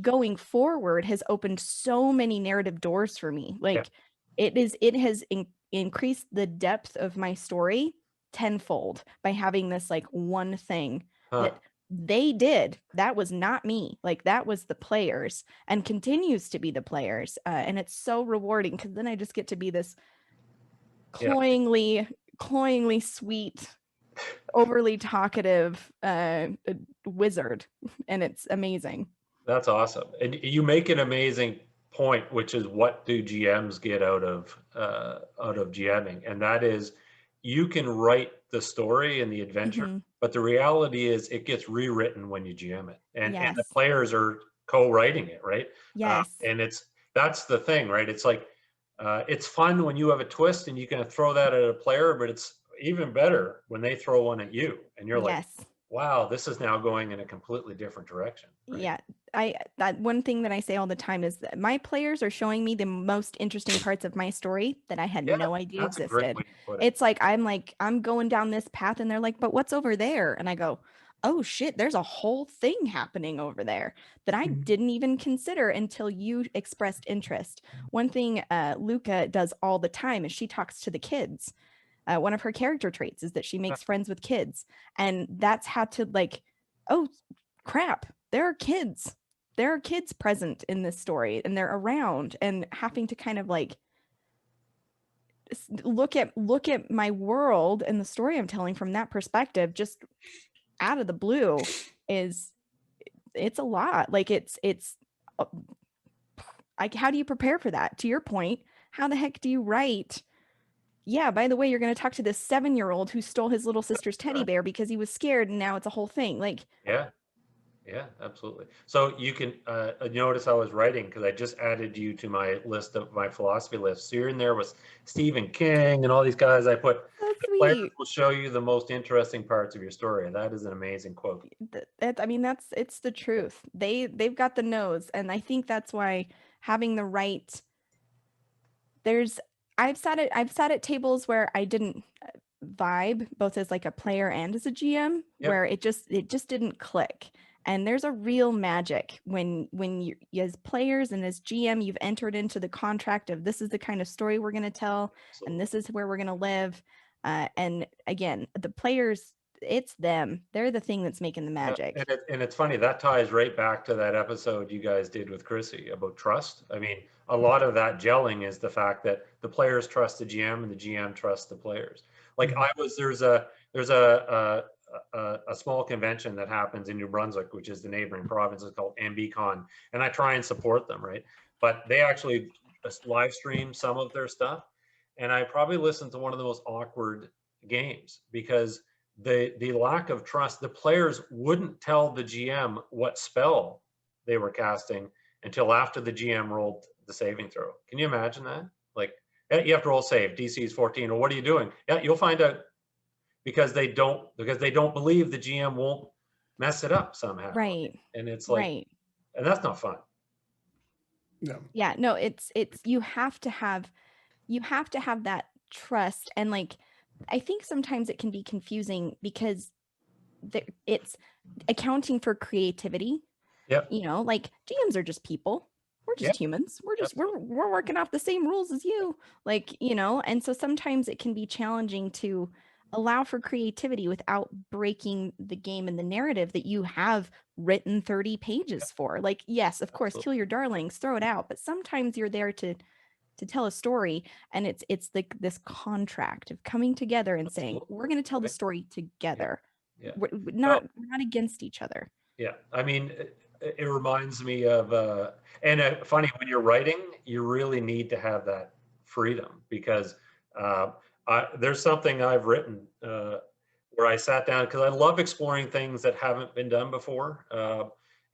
going forward has opened so many narrative doors for me. Like it has increased the depth of my story tenfold by having this like one thing that they did. That was not me. Like that was the players and continues to be the players. And it's so rewarding because then I just get to be this cloyingly sweet, overly talkative wizard, and it's amazing. That's awesome. And you make an amazing point, which is what do GMs get out of GMing? And that is you can write the story and the adventure, but the reality is it gets rewritten when you GM it. And the players are co-writing it, right? Yes. And that's the thing, right? It's like it's fun when you have a twist and you can throw that at a player, but it's even better when they throw one at you and you're like, wow, this is now going in a completely different direction. Right? Yeah. That one thing that I say all the time is that my players are showing me the most interesting parts of my story that I had no idea existed. It's like I'm going down this path and they're like, "But what's over there?" And I go, "Oh shit, there's a whole thing happening over there that I didn't even consider until you expressed interest." One thing Luca does all the time is she talks to the kids. One of her character traits is that she makes friends with kids, and that's how to like, oh crap, there are kids present in this story and they're around, and having to kind of like look at my world and the story I'm telling from that perspective just out of the blue it's a lot. Like it's like, how do you prepare for that? To your point, how the heck do you write, yeah, by the way, you're going to talk to this 7-year-old who stole his little sister's teddy bear because he was scared, and now it's a whole thing. Like, yeah, absolutely. So you can notice I was writing because I just added you to my list of my philosophy list. So you're in there with Stephen King and all these guys. I put so the players will show you the most interesting parts of your story. And that is an amazing quote. It's the truth. They've got the nose, and I think that's why having the right. I've sat at tables where I didn't vibe both as like a player and as a GM, where it just didn't click. And there's a real magic when you as players and as GM, you've entered into the contract of this is the kind of story we're going to tell, and this is where we're going to live. And again, the players, it's them. They're the thing that's making the magic. And it's funny, that ties right back to that episode you guys did with Chrissy about trust. I mean, a lot of that gelling is the fact that the players trust the GM and the GM trusts the players. Like there's a small convention that happens in New Brunswick, which is the neighboring province. It's called MBCon, and I try and support them, right? But they actually live stream some of their stuff, and I probably listened to one of the most awkward games because the lack of trust. The players wouldn't tell the GM what spell they were casting until after the GM rolled the saving throw. Can you imagine that? Like, you have to roll save. DC is 14. Or what are you doing? Yeah, you'll find out. Because they don't believe the GM won't mess it up somehow. Right. And it's like, and that's not fun. Yeah, no, it's you have to have that trust. And like, I think sometimes it can be confusing because it's accounting for creativity. Yep. You know, like GMs are just people. We're just Yep. humans. Absolutely. We're working off the same rules as you. Like, you know, and so sometimes it can be challenging to allow for creativity without breaking the game and the narrative that you have written 30 pages for. Like, yes, of course, kill Absolutely. your darlings, throw it out, but sometimes you're there to tell a story, and it's like this contract of coming together and saying, Absolutely. we're going to tell the Right. story Yeah. together. Yeah. We're So not against each other. yeah, I mean, it reminds me of, and funny, when you're writing, you really need to have that freedom because uh, there's something I've written where I sat down because I love exploring things that haven't been done before.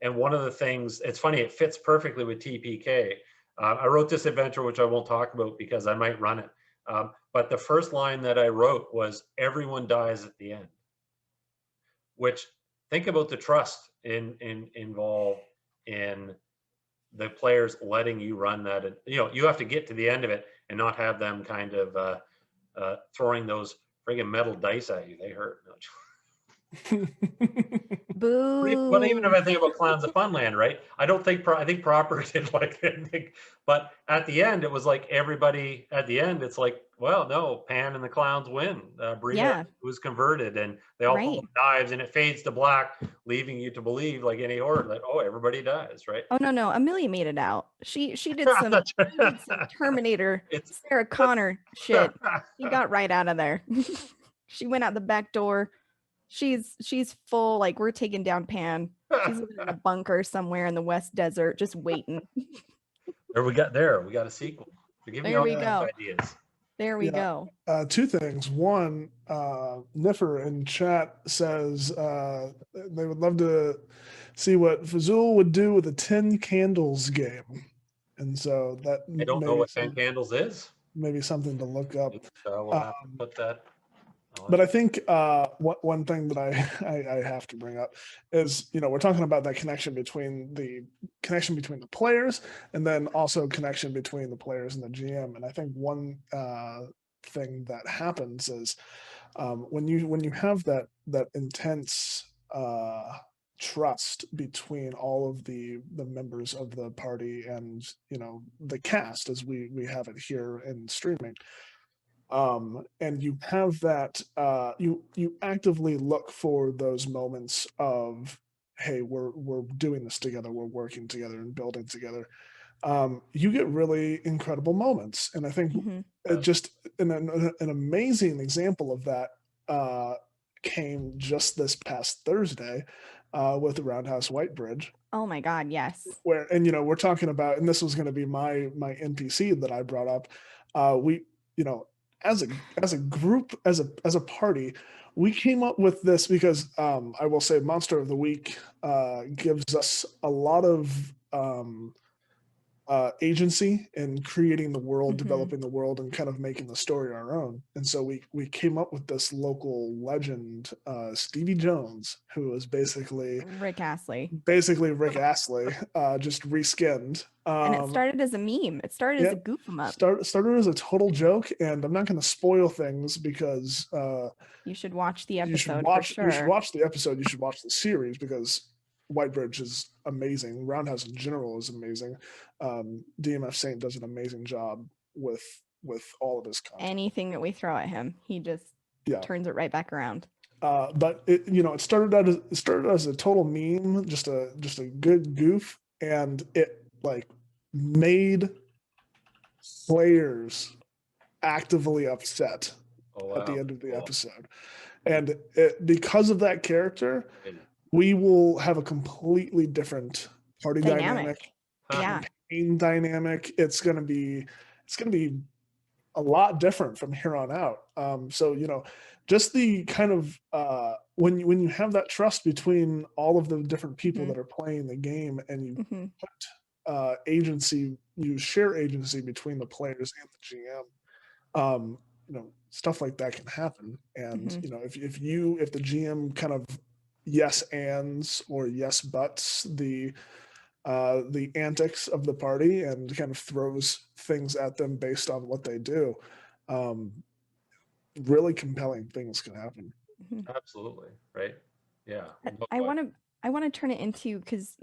And one of the things, it's funny, it fits perfectly with TPK. I wrote this adventure, which I won't talk about because I might run it. But the first line that I wrote was, "Everyone dies at the end," which, think about the trust involved in the players letting you run that. You know, you have to get to the end of it and not have them kind of throwing those friggin' metal dice at you. They hurt. But even if Boo. I think about Clowns of Funland, right? I don't think I think Proper did like it, but at the end, it was like everybody. At the end, it's like, well, no, Pan and the clowns win. Bria Yeah, was converted, and they all pull right. up knives, and it fades to black, leaving you to believe, like any horror, that oh, everybody dies, right? Oh no, Amelia made it out. She did That's some Terminator it's Sarah that's Connor shit. She got right out of there. She went out the back door. She's full, like, we're taking down Pan. She's living in a bunker somewhere in the West Desert, just waiting. there we got a sequel. So give me There all we Yeah. kinds of go. ideas. There we Yeah. go. Two things. One, Niffer in chat says they would love to see what Fazul would do with a 10 candles game. And so that I don't know what 10 candles is. maybe something to look up. We'll have to put that. But I think one thing that I have to bring up is, you know, we're talking about that connection between the players, and then also connection between the players and the GM. And I think one thing that happens is when you have that intense trust between all of the members of the party and, you know, the cast, as we have it here in streaming, and you have that you actively look for those moments of, hey, we're doing this together, we're working together and building together. You get really incredible moments, and I think Hmm. just an amazing example of that came just this past Thursday with the Roundhouse Whitebridge, Oh my God, yes. where, and you know, we're talking about, and this was going to be my NPC that I brought up. We, you know, as a group, as a party, we came up with this because I will say Monster of the Week gives us a lot of agency in creating the world, Hmm. developing the world, and kind of making the story our own. And so we came up with this local legend, Stevie Jones, who was basically Rick Astley. Rick Astley, just reskinned. And it started as a meme. It started as Yeah, a goof 'em up. started as a total joke, and I'm not going to spoil things because You should watch the you should episode for watch sure. the episode. You should watch the series because Whitebridge is amazing. Roundhouse in general is amazing. DMF Saint does an amazing job with all of his content. Anything that we throw at him, he just turns it right back around. But it, you know, it started out as a total meme, just a good goof, and it like made players actively upset at the end of the episode. And because of that character, we will have a completely different party dynamic, campaign dynamic. It's gonna be a lot different from here on out. So, you know, just the kind of when you have that trust between all of the different people that are playing the game, and you put agency, you share agency between the players and the GM. You know, stuff like that can happen. And you know, if the GM kind of yes ands or yes buts the antics of the party and kind of throws things at them based on what they do, really compelling things can happen. Absolutely, right? Yeah. I want I want to turn it into, because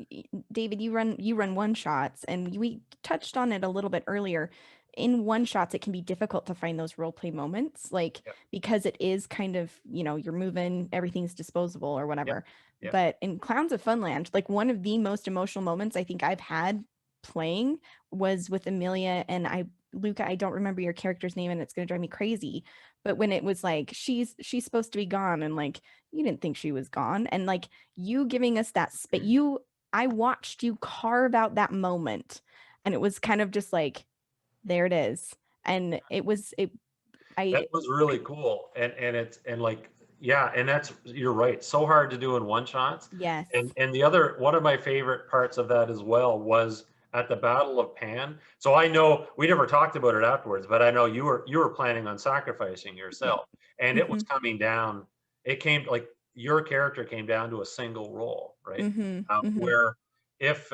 David, you run one shots, and we touched on it a little bit earlier. In one shots, it can be difficult to find those role play moments, like Yep. because it is kind of, you're moving, everything's disposable or whatever. Yep. But in Clowns of Funland, like one of the most emotional moments I think I've had playing was with Amelia and Luca, I don't remember your character's name, and it's gonna drive me crazy. But when it was like she's supposed to be gone, and like you didn't think she was gone, and like you giving us that space, I watched you carve out that moment, and it was kind of just like, there it is, and it was it. That was really cool, and it's like, yeah, and that's, you're right, so hard to do in one shots. Yes. And the other one of my favorite parts of that as well was at the Battle of Pan. So I know we never talked about it afterwards, but I know you were planning on sacrificing yourself, and it was coming down. It came like your character came down to a single roll, right? Where if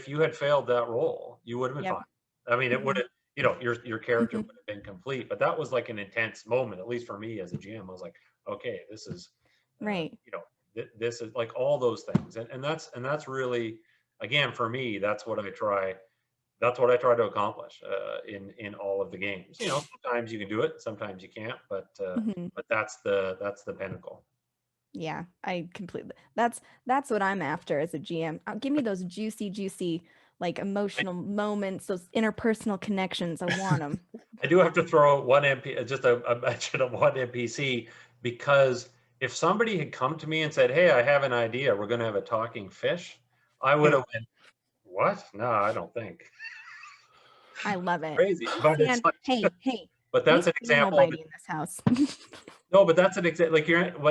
you had failed that roll, you would have been Yep. fine. I mean, it would have, your character would have been complete, but that was like an intense moment, at least for me as a GM. I was like, okay, this is Right. this is like all those things, and that's really, again, for me, that's what I try to accomplish in all of the games. Sometimes you can do it, sometimes you can't, but that's the pinnacle. Yeah, I completely. That's what I'm after as a GM. Give me those juicy, like emotional moments, those interpersonal connections. I want them. I do have to throw one just a mention of one NPC, because if somebody had come to me and said, "Hey, I have an idea. We're going to have a talking fish," I would have went, "What? No, I don't think." I love it. Crazy, but it's like, Hey. but that's an piano example of biting in this house. No, but that's an example. Like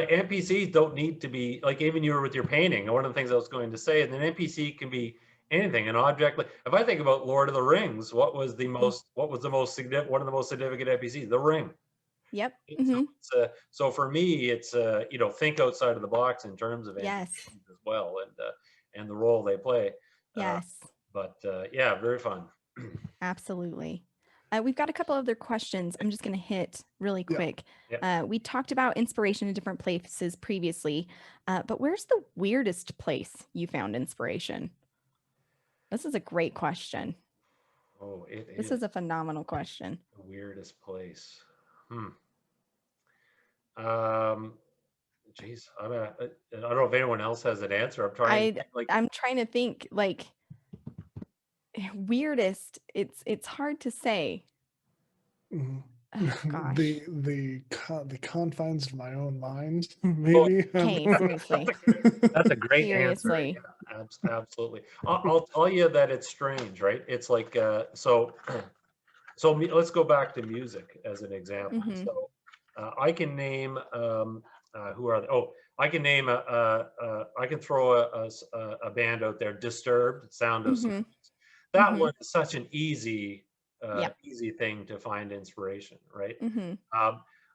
NPCs don't need to be like, even you were with your painting. And one of the things I was going to say, and an NPC can be anything, an object. Like if I think about Lord of the Rings, what was the most significant, one of the most significant NPCs? The ring. Yep. So for me, it's think outside of the box in terms of Yes. NPCs as well, and the role they play. Yes. But yeah, very fun. Absolutely. We've got a couple other questions I'm just going to hit really quick. Yeah. We talked about inspiration in different places previously, but where's the weirdest place you found inspiration? This is a great question. Oh, this is a phenomenal question. The weirdest place. Geez, I don't know if anyone else has an answer. I'm trying to think, like, weirdest. It's hard to say. Oh, gosh. The confines of my own mind, maybe. Okay, seriously. That's a great seriously. answer. Yeah, absolutely. I'll tell you that it's strange, right? It's like so let's go back to music as an example. So I can name who are they? Oh, I can name I can throw a band out there, Disturbed, Sound of Silence. That one is such an easy thing to find inspiration, right?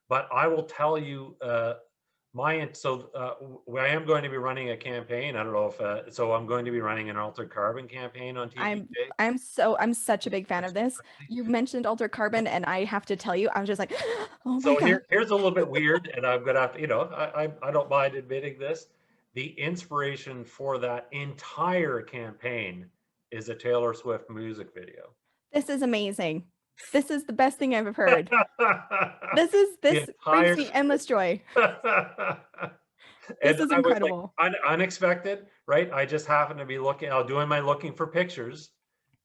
But I will tell you, I am going to be running a campaign. I don't know if so I'm going to be running an Altered Carbon campaign on TPK. I'm such a big fan of this. You mentioned Altered Carbon, and I have to tell you, I was just like, oh my God. Here's a little bit weird, and I'm gonna have to, I don't mind admitting this. The inspiration for that entire campaign is a Taylor Swift music video. This is amazing. This is the best thing I've ever heard. This brings me endless joy. This is incredible. Like, unexpected, right? I just happened to be doing my looking for pictures,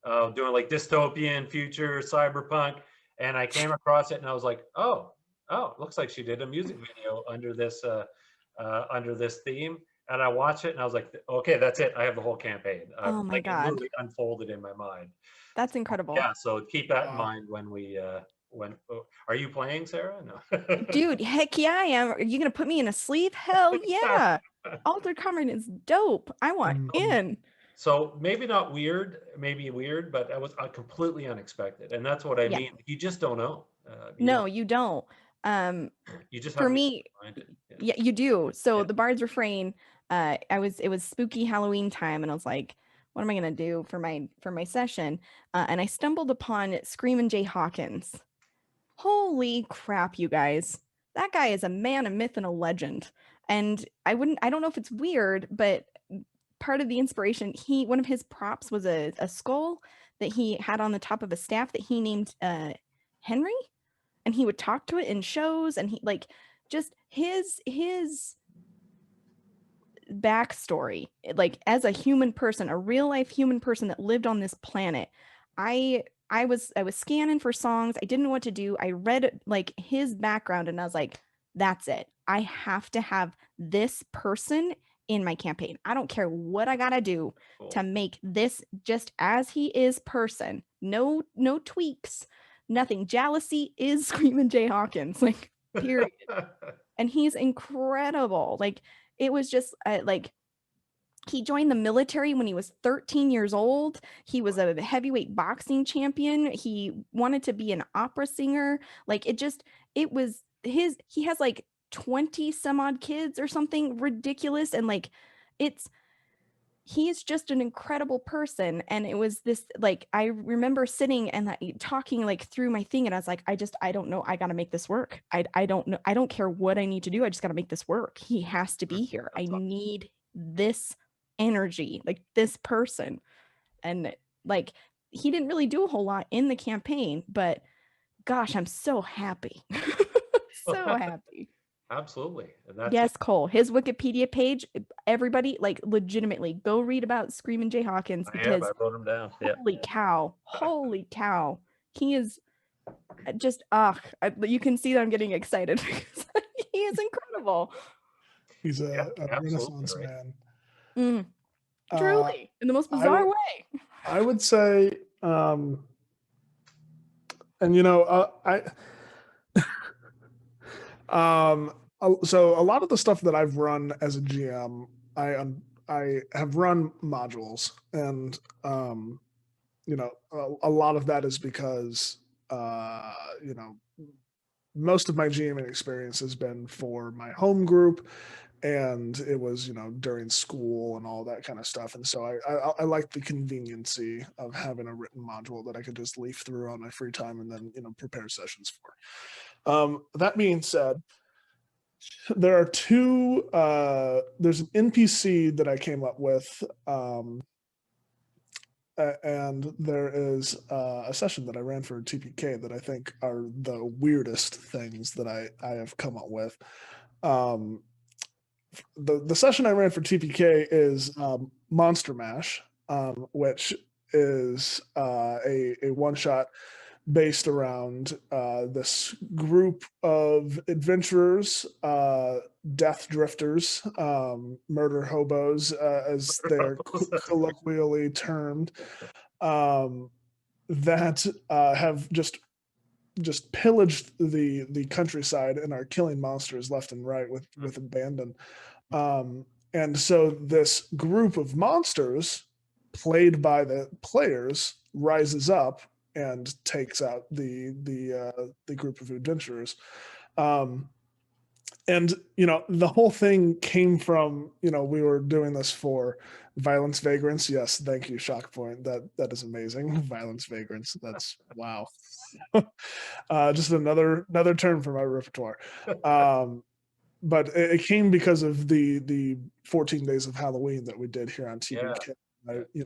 doing like dystopian future, cyberpunk, and I came across it, and I was like, oh, it looks like she did a music video under this theme. And I watched it, and I was like, okay, that's it. I have the whole campampign. Oh my God. It literally unfolded in my mind. That's incredible. Yeah, so keep that in mind when we are you playing, Sarah? No. Dude, heck yeah, I am. Are you gonna put me in a sleeve? Hell yeah. Altered Carbon is dope. I want in. So maybe not weird, but that was completely unexpected, and that's what I mean. You just don't know. You don't. You just for me, yeah, you do. So the Bard's Refrain, it was spooky Halloween time, and I was like, what am I gonna do for my session? And I stumbled upon Screamin' Jay Hawkins. Holy crap, you guys. That guy is a man, a myth, and a legend. And I don't know if it's weird, but part of the inspiration. One of his props was a skull that he had on the top of a staff that he named Henry, and he would talk to it in shows, and he like just his backstory, like as a human person, a real life human person that lived on this planet. I was scanning for songs. I didn't know what to do. I read like his background and I was like, that's it. I have to have this person in my campaign. I don't care what I gotta do to make this just as he is person. No tweaks, nothing. Jealousy is Screaming Jay Hawkins, like period. And he's incredible. Like it was just like he joined the military when he was 13 years old. He was a heavyweight boxing champion. He wanted to be an opera singer. Like it was he has like 20 some odd kids or something ridiculous. And like, he's just an incredible person. And it was this, like, I remember sitting and talking like through my thing. And I was like, I don't know. I got to make this work. I don't know. I don't care what I need to do. I just got to make this work. He has to be here. I need this energy, like this person. And like, he didn't really do a whole lot in the campaign, but gosh, I'm so happy. So happy. Absolutely. And that's yes, Cole. His Wikipedia page, everybody, like, legitimately go read about Screaming Jay Hawkins, because I wrote him down. Holy cow. He is just you can see that I'm getting excited because he is incredible. He's a Renaissance man. Truly, in the most bizarre way. I would say, and you know, so a lot of the stuff that I've run as a GM, I have run modules, and you know, a lot of that is because you know, most of my GMing experience has been for my home group, and it was, you know, during school and all that kind of stuff. And so I like the conveniency of having a written module that I could just leaf through on my free time and then, you know, prepare sessions for. That being said, there are there's an NPC that I came up with, and there is a session that I ran for TPK that I think are the weirdest things that I have come up with. The session I ran for TPK is Monster Mash, which is a one-shot based around this group of adventurers, death drifters, murder hobos, as they're colloquially termed, that have just pillaged the countryside and are killing monsters left and right with abandon. And so this group of monsters, played by the players, rises up and takes out the group of adventurers. And, you know, the whole thing came from, you know, we were doing this for Violence Vagrants. Yes, thank you, Shockpoint. That is amazing. Violence Vagrants. That's wow. Just another term for my repertoire. But it came because of the 14 days of Halloween that we did here on TBK. Yeah.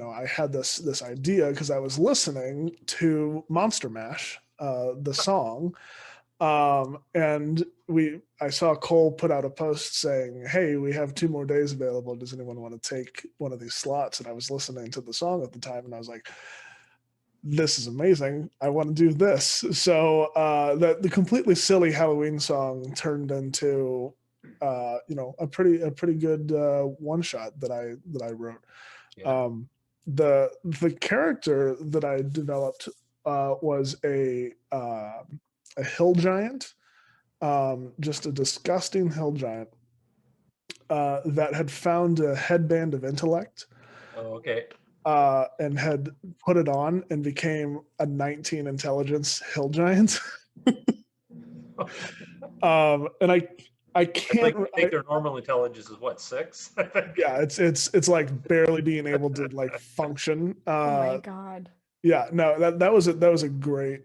I had this idea because I was listening to Monster Mash, the song, and I saw Cole put out a post saying, "Hey, we have 2 more days available. Does anyone want to take one of these slots?" And I was listening to the song at the time, and I was like, "This is amazing. I want to do this." So the completely silly Halloween song turned into a pretty good one shot that I wrote. Yeah. The character that I developed was a hill giant, just a disgusting hill giant that had found a headband of intellect. Oh, okay. And had put it on and became a 19 intelligence hill giant. And I can't. I think their normal intelligence is what, 6? Yeah, it's like barely being able to like function. Oh my god. Yeah, no, that was a great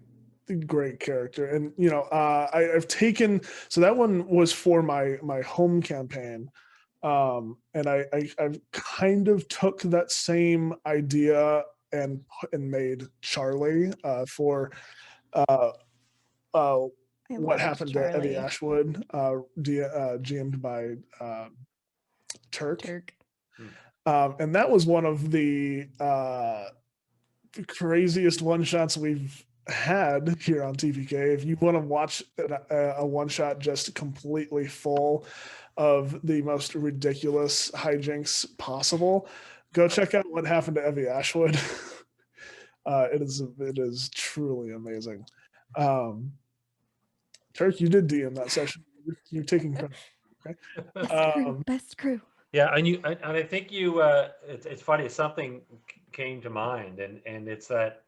character, and I've taken, so that one was for my home campaign. And I've kind of took that same idea and made Charlie for uh, uh, I what loved happened to Eddie Charlie. Ashwood, GM'd by Turk. Turk. And that was one of the craziest one shots we've had here on TPK. If you want to watch a one shot just completely full of the most ridiculous hijinks possible, go check out what happened to Evie Ashwood. It is truly amazing. Turk, you did DM that session. You're taking credit. Okay. Best crew. Yeah, and I think you. It's funny. Something came to mind, and it's that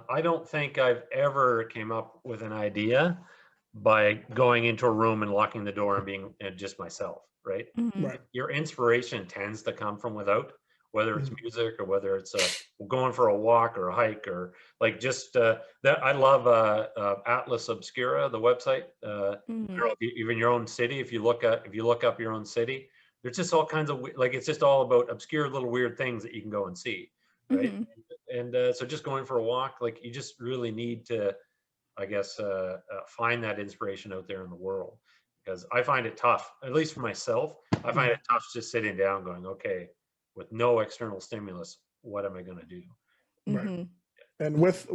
I don't think I've ever came up with an idea by going into a room and locking the door and being just myself. Right. Mm-hmm. Right. Your inspiration tends to come from without, whether it's Mhm. music or whether it's going for a walk or a hike or like just that. I love Atlas Obscura, the website. Mm-hmm. Even your own city. If you look up your own city, there's just all kinds of like it's just all about obscure little weird things that you can go and see, right? Mm-hmm. And so just going for a walk, like you just really need to, I guess, find that inspiration out there in the world, because I find it tough, at least for myself. I find it tough just sitting down, going, okay, with no external stimulus, what am I going to do? Right. Mm-hmm. And with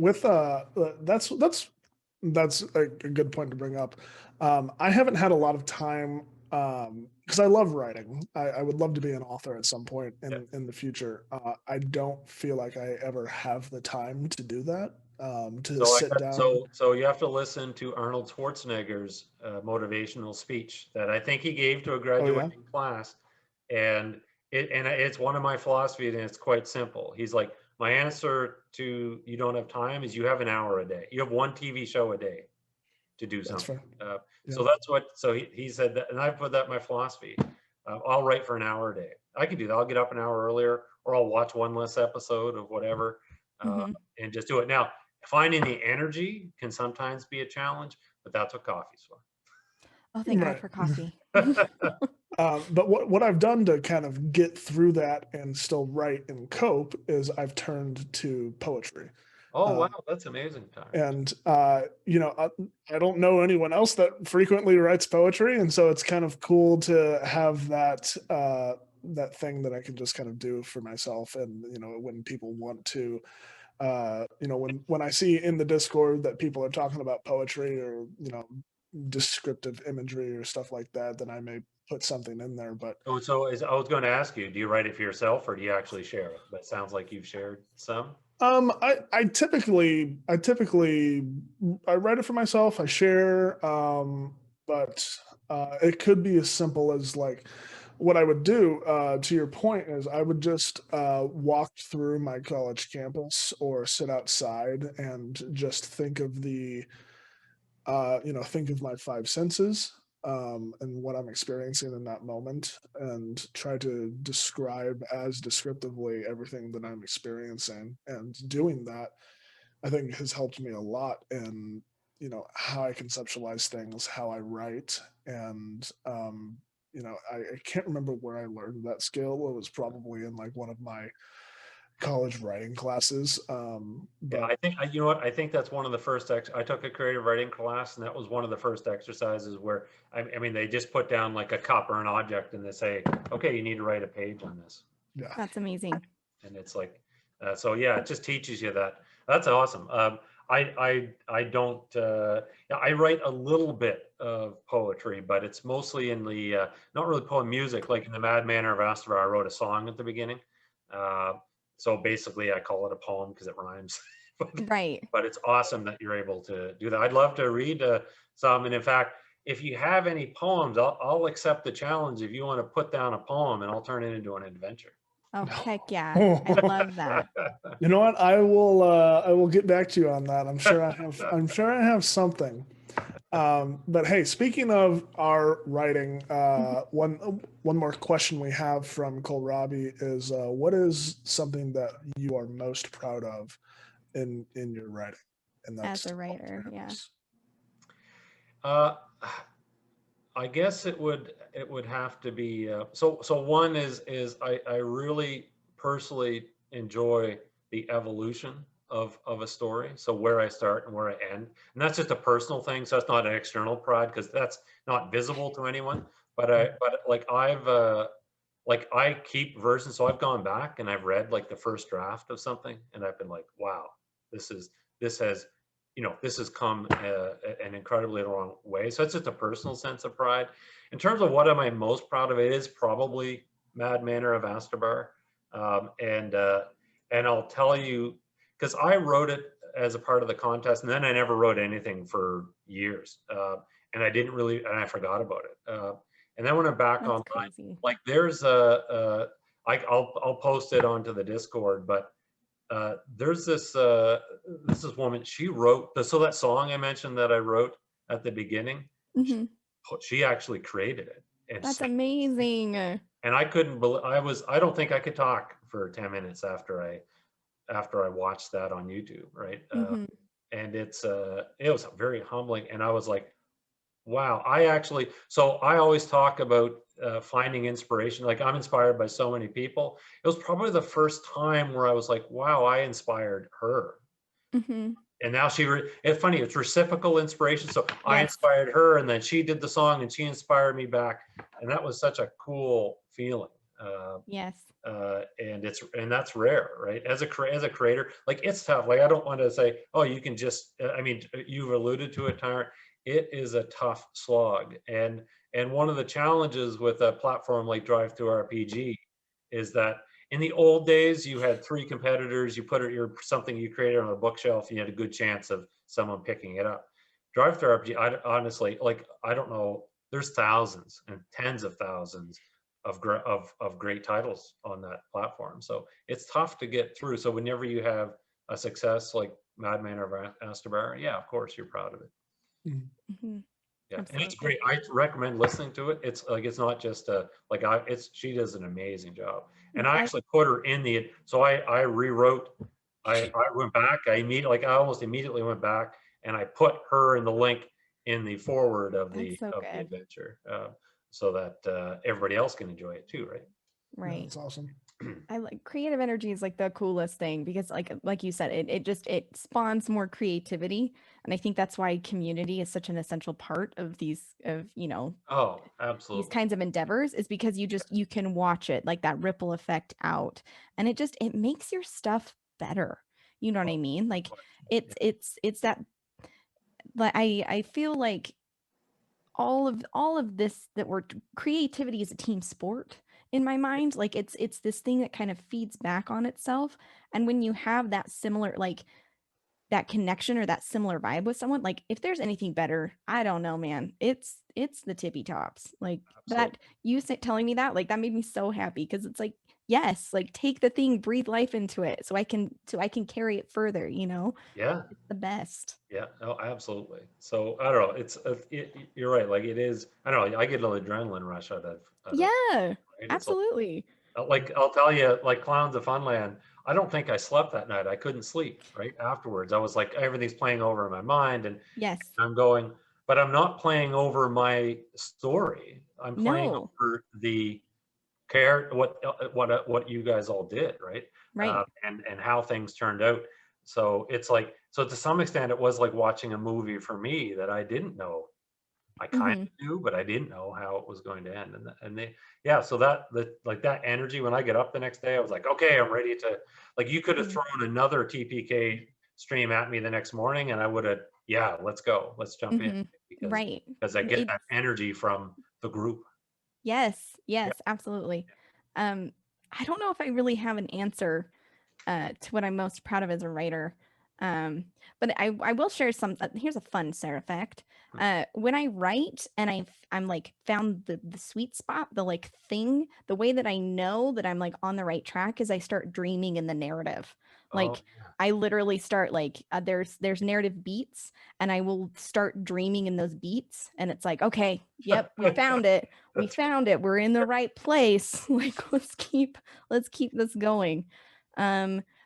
that's a good point to bring up. I haven't had a lot of time because I love writing. I would love to be an author at some point in the future. I don't feel like I ever have the time to do that. To sit down. So you have to listen to Arnold Schwarzenegger's motivational speech that I think he gave to a graduating class, and it's one of my philosophies, and it's quite simple. He's like, my answer to you don't have time is you have an hour a day. You have one TV show a day to do That's something. fair. So that's what. So he said that, and I put that in my philosophy. I'll write for an hour a day. I can do that. I'll get up an hour earlier, or I'll watch one less episode of whatever, Mm-hmm. and just do it. Now, finding the energy can sometimes be a challenge, but that's what coffee's for. Oh, thank God Right. for coffee. But what I've done to kind of get through that and still write and cope is I've turned to poetry. Oh, wow, that's amazing, Tyler. And I don't know anyone else that frequently writes poetry, and so it's kind of cool to have that that thing that I can just kind of do for myself. And when people want to, when I see in the Discord that people are talking about poetry or descriptive imagery or stuff like that, then I may put something in there. But I was going to ask you, do you write it for yourself or do you actually share it? But it sounds like you've shared some. I typically I write it for myself. I share, but it could be as simple as like what I would do. To your point, is I would just walk through my college campus or sit outside and just think of think of my five senses and what I'm experiencing in that moment, and try to describe as descriptively everything that I'm experiencing. And doing that, I think, has helped me a lot in how I conceptualize things, how I write, and I can't remember where I learned that skill. It was probably in like one of my college writing classes. Yeah, I think you know what, I think that's one of the first I took a creative writing class, and that was one of the first exercises where I mean they just put down like a cup or an object and they say, okay, you need to write a page on this. Yeah, That's amazing. And it's like so yeah, it just teaches you that. That's awesome. I don't I write a little bit of poetry, but it's mostly in the not really poem music, like in the Mad Manor of Astavar. I wrote a song at the beginning, so basically I call it a poem because it rhymes. Right. But it's awesome that you're able to do that. I'd love to read some, and in fact, if you have any poems, I'll accept the challenge if you want to put down a poem, and I'll turn it into an adventure. Oh, heck yeah. I love that. you know what? I will get back to you on that. I'm sure I have something. But hey, speaking of our writing, one more question we have from Kohlrabi is, what is something that you are most proud of in your writing? And that's As a writer, yeah. Uh, I guess it would have to be so one is I really personally enjoy the evolution of a story. So where I start and where I end. And that's just a personal thing. So that's not an external pride because that's not visible to anyone. But like like I keep versions. So I've gone back and I've read like the first draft of something and I've been like, wow, this is this has this has come an incredibly long way. So it's just a personal sense of pride. In terms of what am I most proud of, it is probably Mad Manor of Astabar. Um, and uh, and I'll tell you, because I wrote it as a part of the contest, and then I never wrote anything for years. And I didn't really, and I forgot about it. And then when I'm back That's online, crazy. like there's I'll post it onto the Discord, but there's this woman. She wrote so that song I mentioned that I wrote at the beginning. Hmm. She actually created it and That's sang. amazing. And I couldn't believe I don't think I could talk for 10 minutes after I watched that on YouTube, right? Hmm. And it was very humbling. And I was like, wow, I actually, so I always talk about finding inspiration. Like I'm inspired by so many people. It was probably the first time where I was like, wow, I inspired her. Hmm. And now it's funny, it's reciprocal inspiration. So I Yes. inspired her and then she did the song and she inspired me back. And that was such a cool feeling. Yes. And that's rare, right? As a creator, like it's tough. Like I don't want to say, oh, you can just. I mean, you've alluded to it, Tyrant. It is a tough slog, and one of the challenges with a platform like Drive Through RPG is that in the old days you had three competitors. You put something you created on a bookshelf, and you had a good chance of someone picking it up. Drive Through RPG, honestly, like I don't know. There's thousands and tens of thousands of great titles on that platform. So it's tough to get through. So whenever you have a success like Mad Men or Astabar, yeah, of course you're proud of it. Hmm. Yeah, and it's Absolutely. great. I recommend listening to it. It's like it's not just she does an amazing job. And I I actually put her in the so I rewrote. I went back. I almost immediately went back and I put her in the link in the forward of That's so the good. adventure, so that everybody else can enjoy it too, right? Yeah, Right. that's awesome. I like creative energy is like the coolest thing because like you said, it spawns more creativity. And I think that's why community is such an essential part of Oh, these absolutely. kinds of endeavors is because you can watch it like that ripple effect out. And it makes your stuff better. You know what Oh, I mean? no Like question. it's that like I feel like all of this that we're creativity is a team sport in my mind. Like it's this thing that kind of feeds back on itself. And when you have that similar like that connection or that similar vibe with someone, like if there's anything better, I don't know, man, it's the tippy tops. Like Absolutely. that telling me that, like that made me so happy because it's like, yes, like take the thing, breathe life into it so I can carry it further, Yeah. it's the best. Yeah. No, absolutely. So I don't know. You're right. Like it is. I don't know. I get an adrenaline rush out of Yeah, right. absolutely. Like I'll tell you, like Clowns of Funland. I don't think I slept that night. I couldn't sleep. Right afterwards, I was like everything's playing over in my mind, and Yes. I'm going, but I'm not playing over my story. I'm playing No. over the care what you guys all did, right? Right. And how things turned out. So it's like so to some extent it was like watching a movie for me that I didn't know. I kind Mhm. of knew, but I didn't know how it was going to end. And they yeah, so that energy when I get up the next day, I was like, okay, I'm ready to like you could have Mhm. thrown another TPK stream at me the next morning and I would have yeah, let's go. Let's jump in Mhm. because Right. I get It's that energy from the group. yes, Yeah. yes, absolutely. Um, I don't know if I really have an answer to what I'm most proud of as a writer. Um, but I will share some. Here's a fun Sarah fact. When I write and I'm like found the sweet spot, the like thing, the way that I know that I'm like on the right track is I start dreaming in the narrative. Oh, Like I literally start like there's narrative beats and I will start dreaming in those beats and it's like okay, yep, we found it. We that's found it. We're in the right place. Like let's keep this going.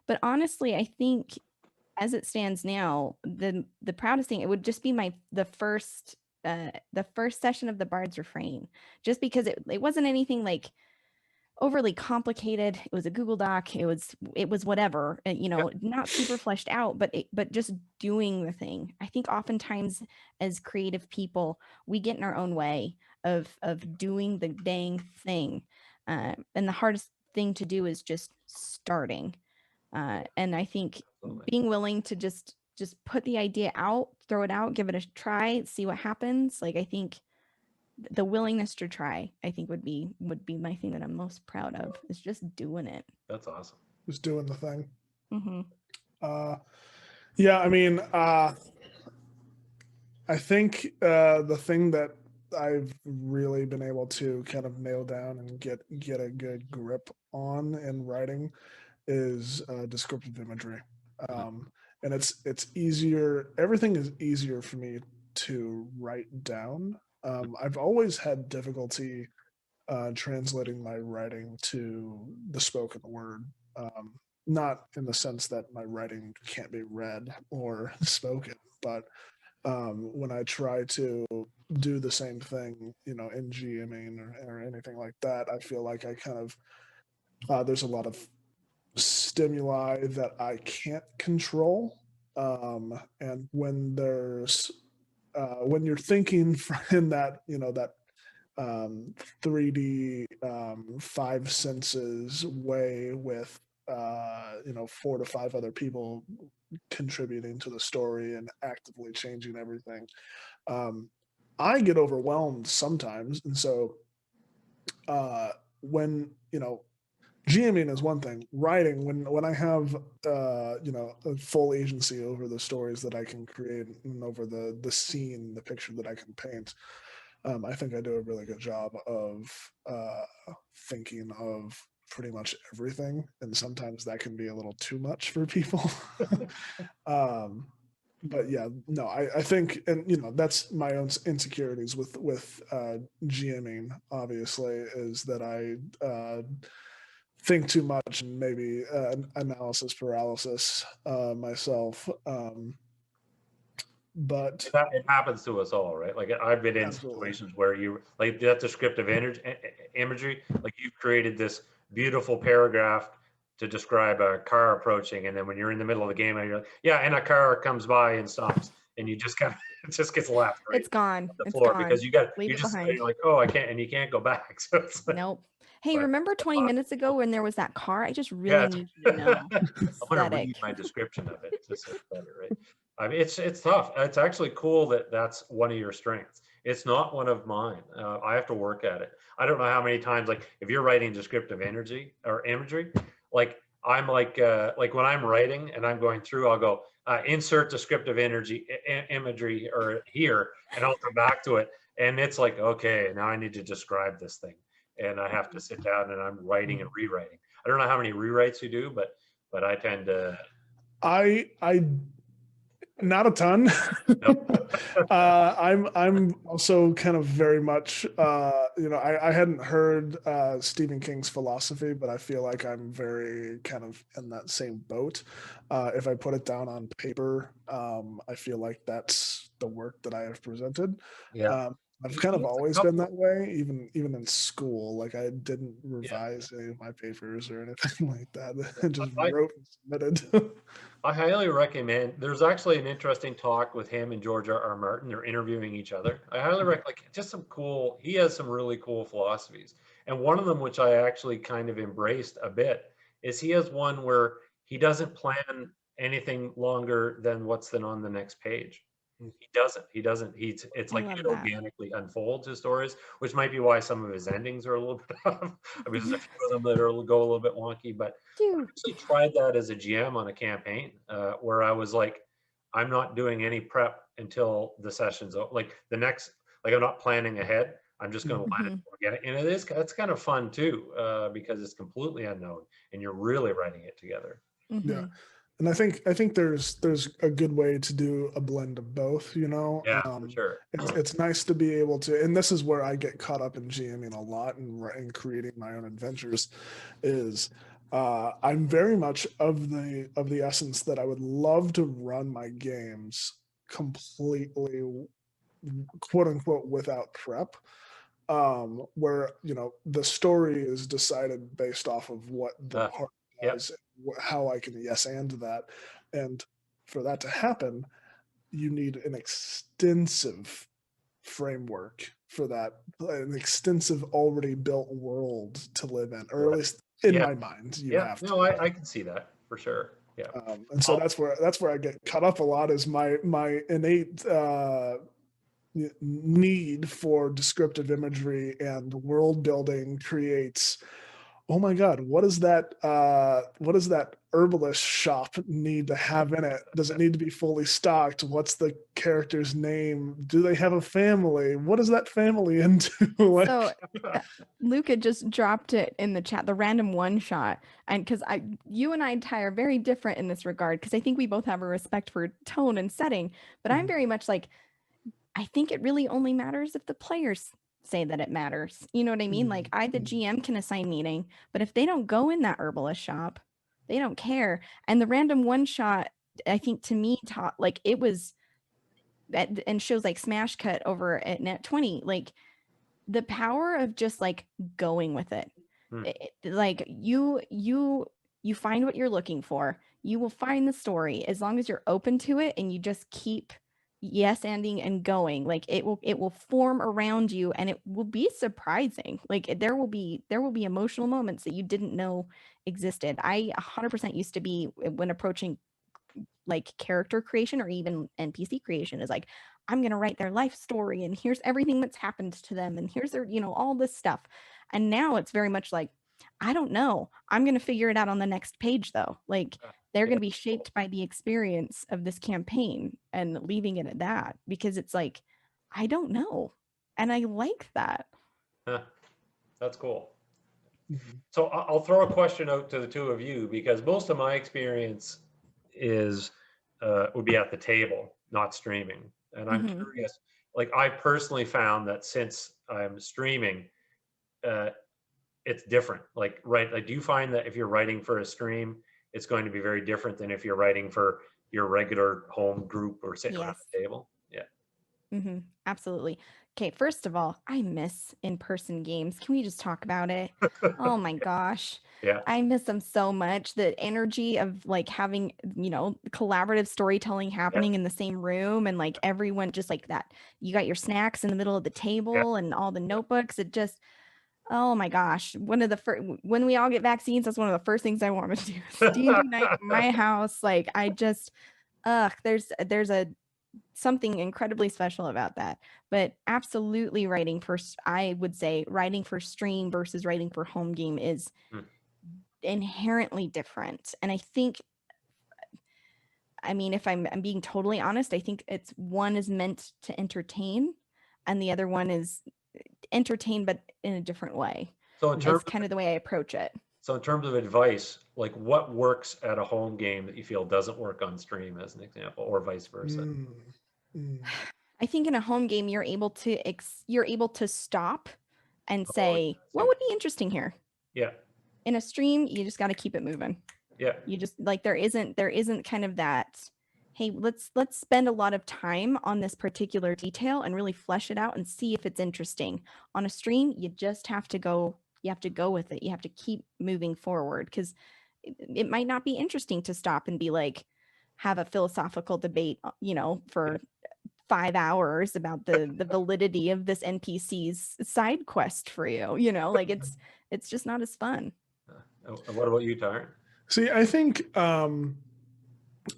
But honestly, I think as it stands now, the proudest thing it would just be the first the first session of the Bard's Refrain, just because it wasn't anything like overly complicated. It was a Google Doc. It was whatever, not super fleshed out, but just doing the thing. I think oftentimes as creative people, we get in our own way of doing the dang thing, and the hardest thing to do is just starting. And I think being willing to just put the idea out, throw it out, give it a try, see what happens. Like, I think the willingness to try, I think would be my thing that I'm most proud of, is just doing it. That's awesome. Just doing the thing. Mm-hmm. Yeah, I mean, I think the thing that I've really been able to kind of nail down and get a good grip on in writing is descriptive imagery. And it's easier. Everything is easier for me to write down. I've always had difficulty translating my writing to the spoken word. Not in the sense that my writing can't be read or spoken, but when I try to do the same thing, in GMing or anything like that, I feel like I kind of there's a lot of stimuli that I can't control. And when there's when you're thinking in that, that 3D, five senses way with 4 to 5 other people contributing to the story and actively changing everything, I get overwhelmed sometimes. And so when GMing is one thing. Writing, when I have a full agency over the stories that I can create and over the scene, the picture that I can paint, I think I do a really good job of thinking of pretty much everything, and sometimes that can be a little too much for people. But yeah, no, I think, and that's my own insecurities with GMing. Obviously, is that I think too much and maybe analysis paralysis myself. But it happens to us all, right? Like, I've been in situations where you like that descriptive imagery, like you've created this beautiful paragraph to describe a car approaching, and then when you're in the middle of the game and you're like, yeah, and a car comes by and stops, and you just kind of it just gets left, right? It's gone. The floor, it's gone. because you're like, oh, I can't, and you can't go back. So it's like, nope. Hey, remember 20 minutes ago when there was that car? I just really need you to know. I'm gonna read my description of it just so it's better, right? I mean, it's tough. It's actually cool that that's one of your strengths. It's not one of mine. I have to work at it. I don't know how many times, like, if you're writing descriptive energy or imagery, like I'm like when I'm writing and I'm going through, I'll go insert descriptive energy imagery or here, and I'll come back to it, and it's like, okay, now I need to describe this thing, and I have to sit down and I'm writing and rewriting. I don't know how many rewrites you do, but I tend to. I not a ton. I'm also kind of very much I hadn't heard Stephen King's Philosophy, but I feel like I'm very kind of in that same boat. If I put it down on paper, I feel like that's the work that I have presented. Yeah. I've kind of always been that way, even in school. Like, I didn't revise any of my papers or anything like that. I just wrote and submitted. I highly recommend. There's actually an interesting talk with him and George R. Martin. They're interviewing each other. I highly recommend. Like, just some cool. He has some really cool philosophies, and one of them, which I actually kind of embraced a bit, is he has one where he doesn't plan anything longer than what's then on the next page. He doesn't. It's like it organically unfolds his stories, which might be why some of his endings are a little bit off. I mean, there's a few of them that go a little bit wonky, but I actually tried that as a GM on a campaign where I was like, I'm not doing any prep until the session's over. Like the next, like I'm not planning ahead. I'm just going to let it forget it. And it's kind of fun too, because it's completely unknown and you're really writing it together. Yeah. And I think there's a good way to do a blend of both, Yeah, for sure. It's nice to be able to, and this is where I get caught up in GMing a lot and creating my own adventures, is I'm very much of the essence that I would love to run my games completely quote unquote without prep, where the story is decided based off of what the part Yep. does, how I can yes and that, and for that to happen, you need an extensive framework for that, an extensive already built world to live in, or at least in my mind, you have to. No, I can see that for sure. Yeah. And so that's where I get caught up a lot, is my innate need for descriptive imagery and world building creates, oh my god, what does that herbalist shop need to have in it? Does it need to be fully stocked? What's the character's name? Do they have a family? What is that family into? Like, So Luca just dropped it in the chat, the random one shot. And because you and I, Ty, are very different in this regard, because I think we both have a respect for tone and setting, but I'm very much like, I think it really only matters if the players say that it matters. You know what I mean? Like, I, the GM, can assign meaning, but if they don't go in that herbalist shop, they don't care. And the random one shot, I think, to me, taught, like, it was that, and shows like Smash Cut over at Net 20, like, the power of just like going with it. Like, you find what you're looking for, you will find the story as long as you're open to it and you just keep yes anding and going. Like, it will form around you, and it will be surprising. Like, there will be emotional moments that you didn't know existed. I 100% used to be, when approaching like character creation or even NPC creation, is like, I'm going to write their life story, and here's everything that's happened to them, and here's their, all this stuff. And now it's very much like, I don't know, I'm going to figure it out on the next page, though. Like, they're going to be shaped by the experience of this campaign, and leaving it at that, because it's like, I don't know. And I like that. That's cool. So I'll throw a question out to the two of you, because most of my experience is would be at the table, not streaming. And I'm curious, like, I personally found that since I'm streaming, it's different. Like, do you find that if you're writing for a stream, it's going to be very different than if you're writing for your regular home group or sitting around the table? Yeah. Absolutely. Okay, first of all, I miss in-person games. Can we just talk about it? Oh my gosh. Yeah. I miss them so much. The energy of like having, collaborative storytelling happening in the same room, and like everyone just like that. You got your snacks in the middle of the table and all the notebooks. It just, oh my gosh. One of the first, when we all get vaccines, that's one of the first things I want to do. D&D night in my house. Like, I just, there's a something incredibly special about that. But absolutely, I would say writing for stream versus writing for home game is inherently different. And I think, if I'm being totally honest, I think one is meant to entertain, and the other one is entertain, but in a different way. So it's kind of the way I approach it. So in terms of advice, like, what works at a home game that you feel doesn't work on stream, as an example, or vice versa? I think in a home game, you're able to stop and say, what would be interesting here? Yeah. In a stream, you just got to keep it moving. Yeah. You just, like, there isn't kind of that, hey, let's spend a lot of time on this particular detail and really flesh it out and see if it's interesting. On a stream, you just have to go. You have to go with it. You have to keep moving forward, because it might not be interesting to stop and be like, have a philosophical debate, for 5 hours about the validity of this NPC's side quest for you. Like, it's just not as fun. What about you, Tyrant? See, I think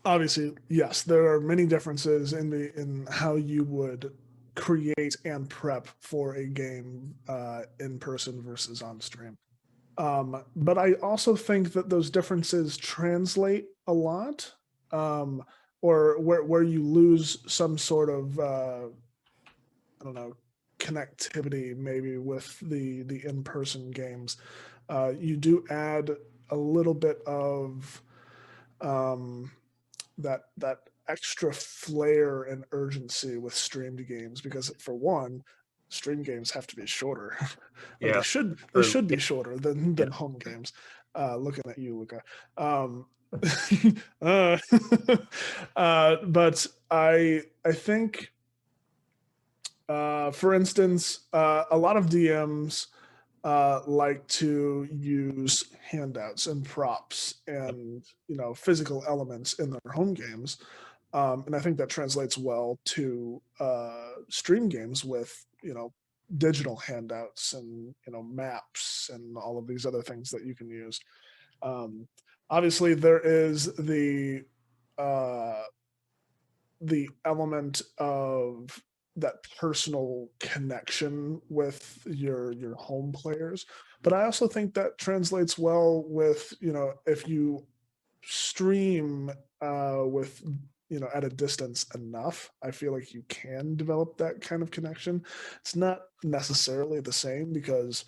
obviously, yes, there are many differences in how you would create and prep for a game in person versus on stream. But I also think that those differences translate a lot, or where you lose some sort of I don't know, connectivity maybe with the in-person games. You do add a little bit of that extra flair and urgency with streamed games, because for one, stream games have to be shorter. They should be shorter than home games. Looking at you, Luca. But I think For instance, a lot of DMs like to use handouts and props and physical elements in their home games, and I think that translates well to stream games with digital handouts and maps and all of these other things that you can use. Um, Obviously, there is uh, the element of that personal connection with your home players, but I also think that translates well with if you stream with at a distance enough, I feel like you can develop that kind of connection. It's not necessarily the same because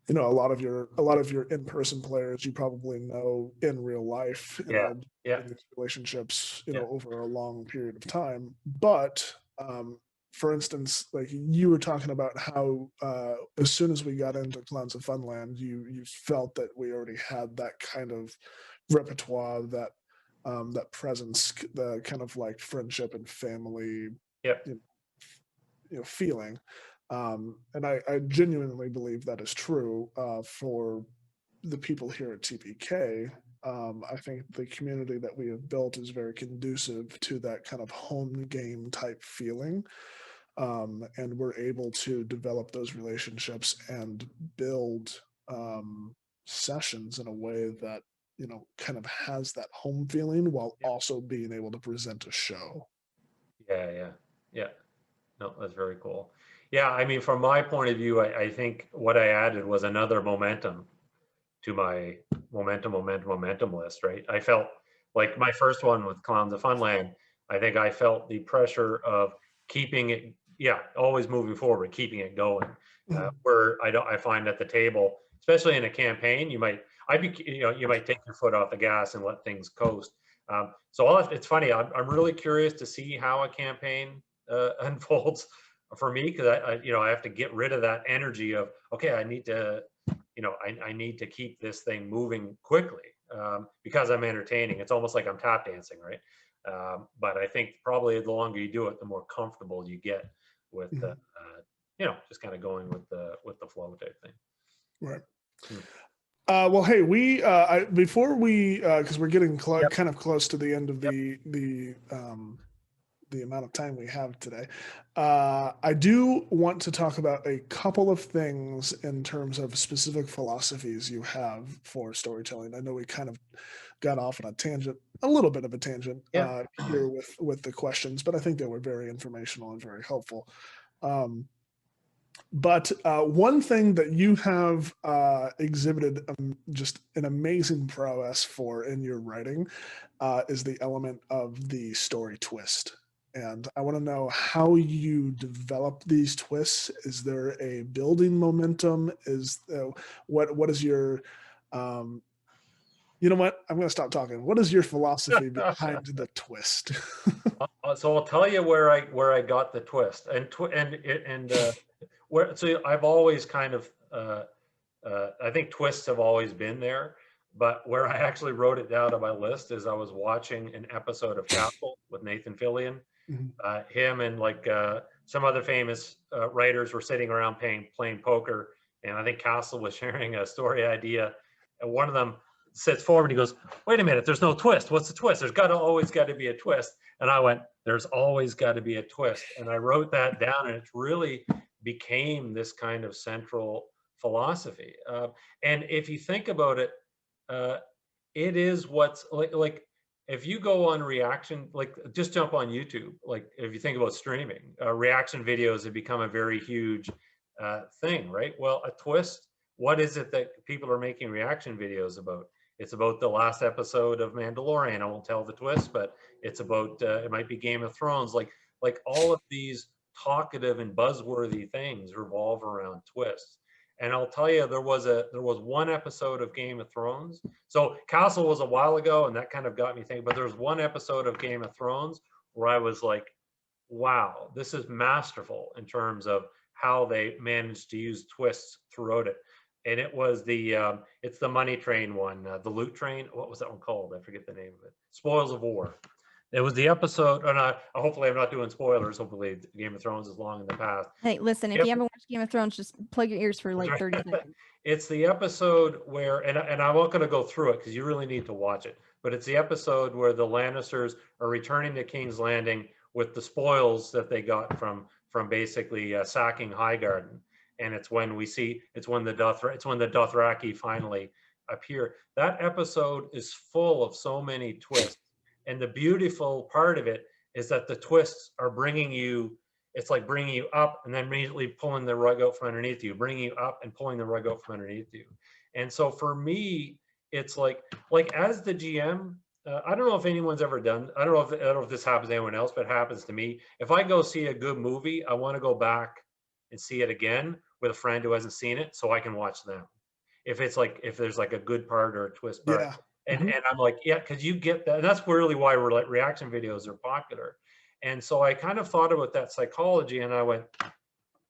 a lot of your in-person players you probably know in real life and Yeah, are yeah, in these relationships yeah, over a long period of time. But for instance, like you were talking about how as soon as we got into Clowns of Funland, you felt that we already had that kind of repertoire, that presence, the kind of like friendship and family yeah. you feeling. And I genuinely believe that is true for the people here at TPK. I think the community that we have built is very conducive to that kind of home game type feeling. And we're able to develop those relationships and build sessions in a way that, kind of has that home feeling while Yeah. also being able to present a show. Yeah, yeah, yeah. No, that's very cool. Yeah, I mean, from my point of view, I think what I added was another momentum to my momentum list, right? I felt like my first one with Clowns of Funland, I think I felt the pressure of keeping it, yeah, always moving forward, keeping it going. Where I find at the table, especially in a campaign, you might take your foot off the gas and let things coast. So it's funny. I'm really curious to see how a campaign unfolds for me because I have to get rid of that energy of okay, I need to keep this thing moving quickly because I'm entertaining. It's almost like I'm tap dancing, right? But I think probably the longer you do it, the more comfortable you get with Mhm. just kind of going with the flow type thing. Right. Hmm. Well, hey, before we, because we're getting Yep. kind of close to the end of Yep. the amount of time we have today. I do want to talk about a couple of things in terms of specific philosophies you have for storytelling. I know we kind of got off on a tangent, a little bit of a tangent Yeah. here with the questions, but I think they were very informational and very helpful. But one thing that you have exhibited just an amazing prowess for in your writing is the element of the story twist. And I want to know how you develop these twists. Is there a building momentum? What is your you know what? I'm going to stop talking. What is your philosophy behind the twist? So I'll tell you where I got the twist and where so I've always kind of I think twists have always been there, but where I actually wrote it down on my list is I was watching an episode of Castle with Nathan Fillion. Mhm. Him and some other famous writers were sitting around playing poker, and I think Castle was sharing a story idea, and one of them sits forward and he goes, "Wait a minute, there's no twist. What's the twist? There's always got to be a twist." And I went, "There's always got to be a twist," and I wrote that down, and it really became this kind of central philosophy. And if you think about it, uh, it is what's like if you go on reaction, like just jump on YouTube, like if you think about streaming, reaction videos have become a very huge thing, right? Well, a twist, what is it that people are making reaction videos about? It's about the last episode of Mandalorian. I won't tell the twist, but it's about it might be Game of Thrones. Like all of these talkative and buzzworthy things revolve around twists. And I'll tell you, there was one episode of Game of Thrones. So Castle was a while ago, and that kind of got me thinking. But there's one episode of Game of Thrones where I was like, "Wow, this is masterful in terms of how they managed to use twists throughout it." And it was it's the money train one, the loot train. What was that one called? I forget the name of it. Spoils of War. It was the episode, and hopefully I'm not doing spoilers. Hopefully Game of Thrones is long in the past. Hey, listen, if you haven't watched Game of Thrones, just plug your ears for like 30 seconds. It's the episode where, and I'm not going to go through it because you really need to watch it, but it's the episode where the Lannisters are returning to King's Landing with the spoils that they got from basically sacking Highgarden. And it's when the Dothraki finally appear. That episode is full of so many twists. And the beautiful part of it is that the twists are it's like bringing you up and then immediately pulling the rug out from underneath you, bringing you up and pulling the rug out from underneath you. And so for me, it's like as the GM, I don't know if anyone's ever done, I don't know if this happens to anyone else, but it happens to me. If I go see a good movie, I want to go back and see it again with a friend who hasn't seen it so I can watch them. If there's like a good part or a twist part. Yeah. And I'm like, yeah, because you get that. And that's really why we're like reaction videos are popular. And so I kind of thought about that psychology and I went,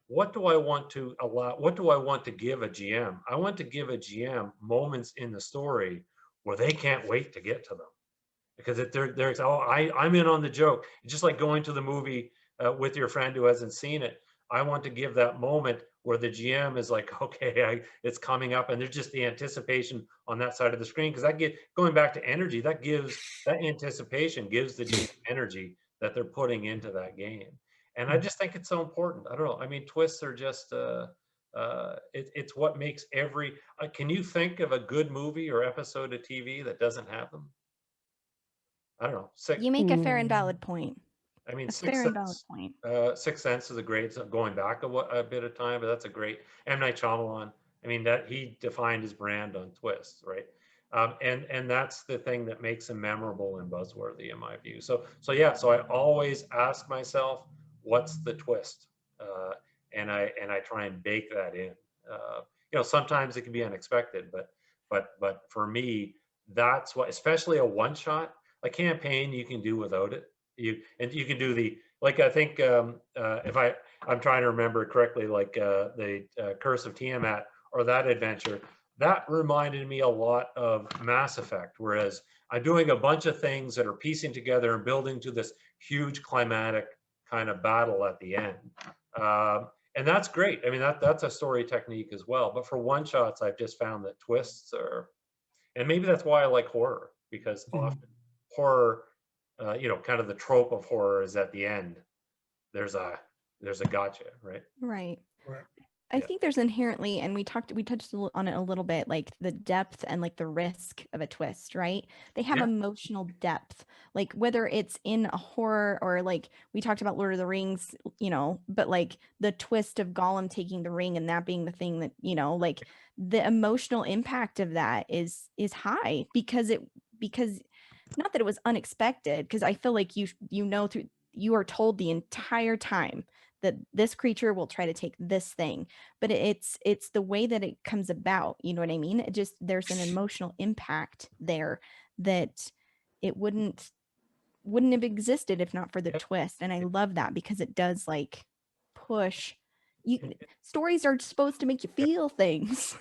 what do I want to allow? What do I want to give a GM? I want to give a GM moments in the story where they can't wait to get to them. Because I'm in on the joke. It's just like going to the movie with your friend who hasn't seen it. I want to give that moment where the GM is like, okay, it's coming up, and there's just the anticipation on that side of the screen. Because going back to energy, that anticipation gives the GM energy that they're putting into that game. And I just think it's so important. I don't know. I mean, twists are just it's what makes every. Can you think of a good movie or episode of TV that doesn't have them? I don't know. You make a fair and valid point. I mean, fair and valid point. Sixth Sense is a great, going back a bit of time, but that's a great. M. Night Shyamalan. I mean, that he defined his brand on twists, right? And that's the thing that makes him memorable and buzzworthy in my view. So I always ask myself, what's the twist? And I try and bake that in. Sometimes it can be unexpected, but for me, that's what, especially a one shot. A campaign you can do without it. You can do I think if I'm trying to remember correctly, the Curse of Tiamat or that adventure, that reminded me a lot of Mass Effect, whereas I'm doing a bunch of things that are piecing together and building to this huge climatic kind of battle at the end. And that's great. I mean, that's a story technique as well. But for one shots, I've just found that twists are, and maybe that's why I like horror, because often horror, kind of the trope of horror is at the end, there's a gotcha, right? Right. I think there's inherently, and we touched on it a little bit, like the depth and like the risk of a twist, right? They have emotional depth, like whether it's in a horror or like we talked about Lord of the Rings, but like the twist of Gollum taking the ring and that being the thing that, like the emotional impact of that is high because not that it was unexpected, because I feel like you are told the entire time that this creature will try to take this thing, but it's the way that it comes about. You know what I mean? It just, there's an emotional impact there that it wouldn't have existed if not for the twist. And I love that because it does like push you. Stories are supposed to make you feel things.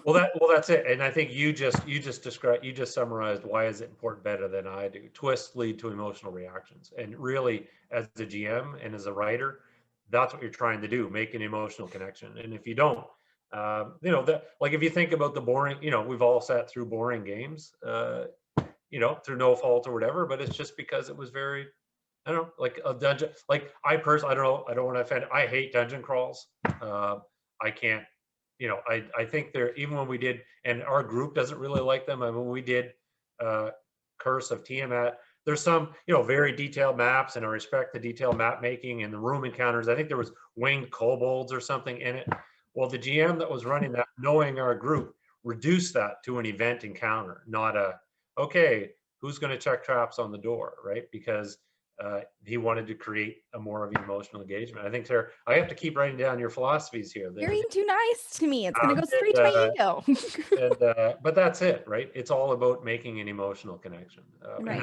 Well, that's it. And I think you just summarized why is it important better than I do. Twists lead to emotional reactions, and really, as a GM and as a writer, that's what you're trying to do, make an emotional connection. And if you don't, like if you think about the boring, we've all sat through boring games, through no fault or whatever, but it's just because it was very, I don't know, like a dungeon. Like I don't know, I don't want to offend. I hate dungeon crawls. I can't. I think even when we did, and our group doesn't really like them. I mean, when we did Curse of Tiamat, there's some, very detailed maps, and I respect the detailed map making and the room encounters. I think there was winged kobolds or something in it. Well, the GM that was running that, knowing our group, reduced that to an event encounter, not okay, who's going to check traps on the door, right? Because he wanted to create a more of an emotional engagement. I think, Sarah, I have to keep writing down your philosophies here. You're being too nice to me. It's going to go straight to my ego. But that's it, right? It's all about making an emotional connection. Right.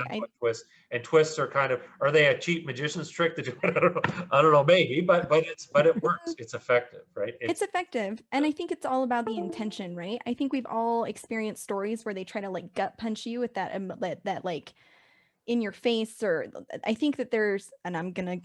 And twists are are they a cheap magician's trick to do it? I don't know, maybe, but it works. It's effective, right? It's effective. And I think it's all about the intention, right? I think we've all experienced stories where they try to like gut punch you with that like in your face, or I think that there's, and I'm gonna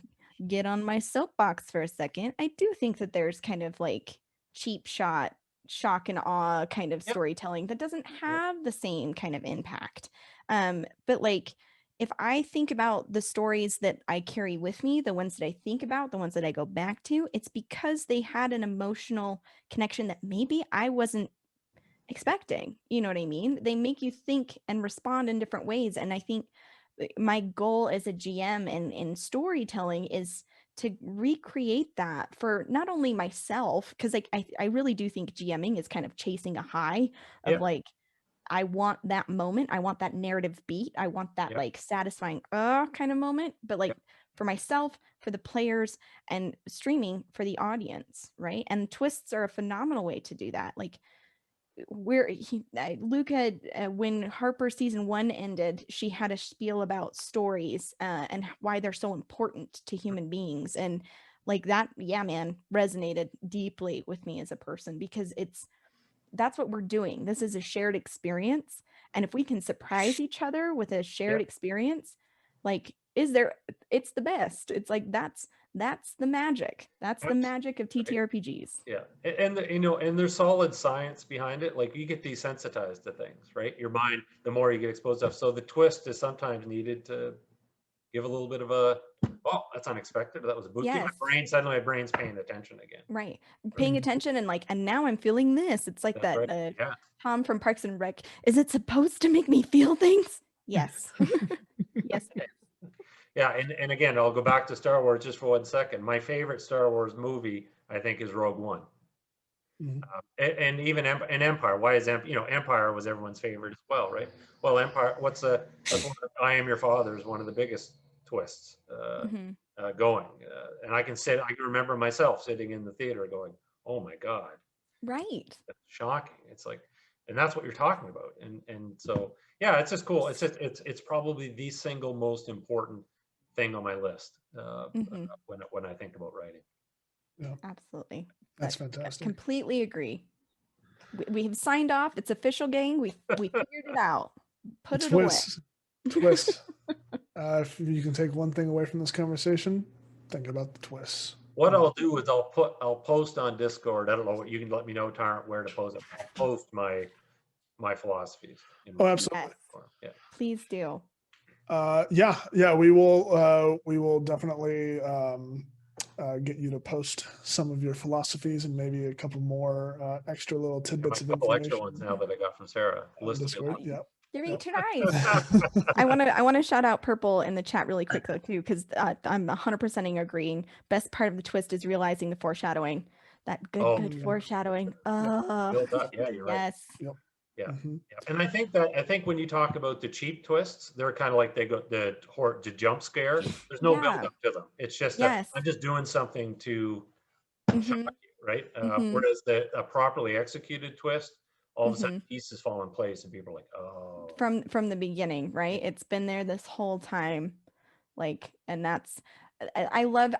get on my soapbox for a second, I do think that there's kind of like cheap shot, shock and awe kind of Yep. storytelling that doesn't have the same kind of impact. But like, if I think about the stories that I carry with me, the ones that I think about, the ones that I go back to, it's because they had an emotional connection that maybe I wasn't expecting. You know what I mean? They make you think and respond in different ways. And I think my goal as a GM in storytelling is to recreate that for not only myself, because like I really do think GMing is kind of chasing a high of Yep. like, I want that moment, I want that narrative beat, I want that Yep. like satisfying kind of moment, but like Yep. for myself, for the players, and streaming for the audience, right? And twists are a phenomenal way to do that. Like, Luca, when Harper season 1 ended, she had a spiel about stories and why they're so important to human beings, and like that, yeah, man, resonated deeply with me as a person, because that's what we're doing. This is a shared experience, and if we can surprise each other with a shared Yep. experience, like, it's the best. It's like that's the magic. That's the magic of TTRPGs. Yeah, and you know, and there's solid science behind it. Like you get desensitized to things, right? Your mind, the more you get exposed to stuff. So the twist is sometimes needed to give a little bit of a, oh, that's unexpected. That was a boost. Yes. My brain's paying attention again. Right. Paying attention, and like, and now I'm feeling this. It's like That's that right. Yeah. Tom from Parks and Rec. Is it supposed to make me feel things? Yes. Yes, it is. Yeah, and again, I'll go back to Star Wars just for 1 second. My favorite Star Wars movie, I think, is Rogue One. Mhm. And even Empire. Why is Empire was everyone's favorite as well, right? Well, Empire. That's one of, I Am Your Father is one of the biggest twists going. And I can remember myself sitting in the theater going, "Oh my God, Right. that's shocking!" It's like, and that's what you're talking about. And so yeah, it's just cool. It's probably the single most important thing on my list when I think about writing. Yeah, Absolutely. that's But fantastic. completely agree. We have signed off. It's official, gang. We figured it out. Put it away. Twist. If you can take one thing away from this conversation, think about the twists. What I'll do is I'll post on Discord. I don't know what you can let me know, Tyrant, where to post it. I'll post my philosophies. Oh, absolutely. Yes. Yeah. Please do. Yeah, we will definitely get you to post some of your philosophies and maybe a couple more extra little tidbits of A couple information. extra ones now that I got from Sarah. Discord, yeah. You're being too nice. I want to shout out Purple in the chat really quick though too, because I'm 100% agreeing. Best part of the twist is realizing the foreshadowing. That good foreshadowing. Build up. Yeah, you're right. Yes. Yep. Yeah. Mm-hmm. Yeah. And I think when you talk about the cheap twists, they're kind of like they go the jump scare. There's no build up to them. It's just that I'm just doing something to shock you, right? Whereas a properly executed twist, all of a sudden pieces fall in place and people are like, oh. From the beginning, right? It's been there this whole time. Like, and that's, I love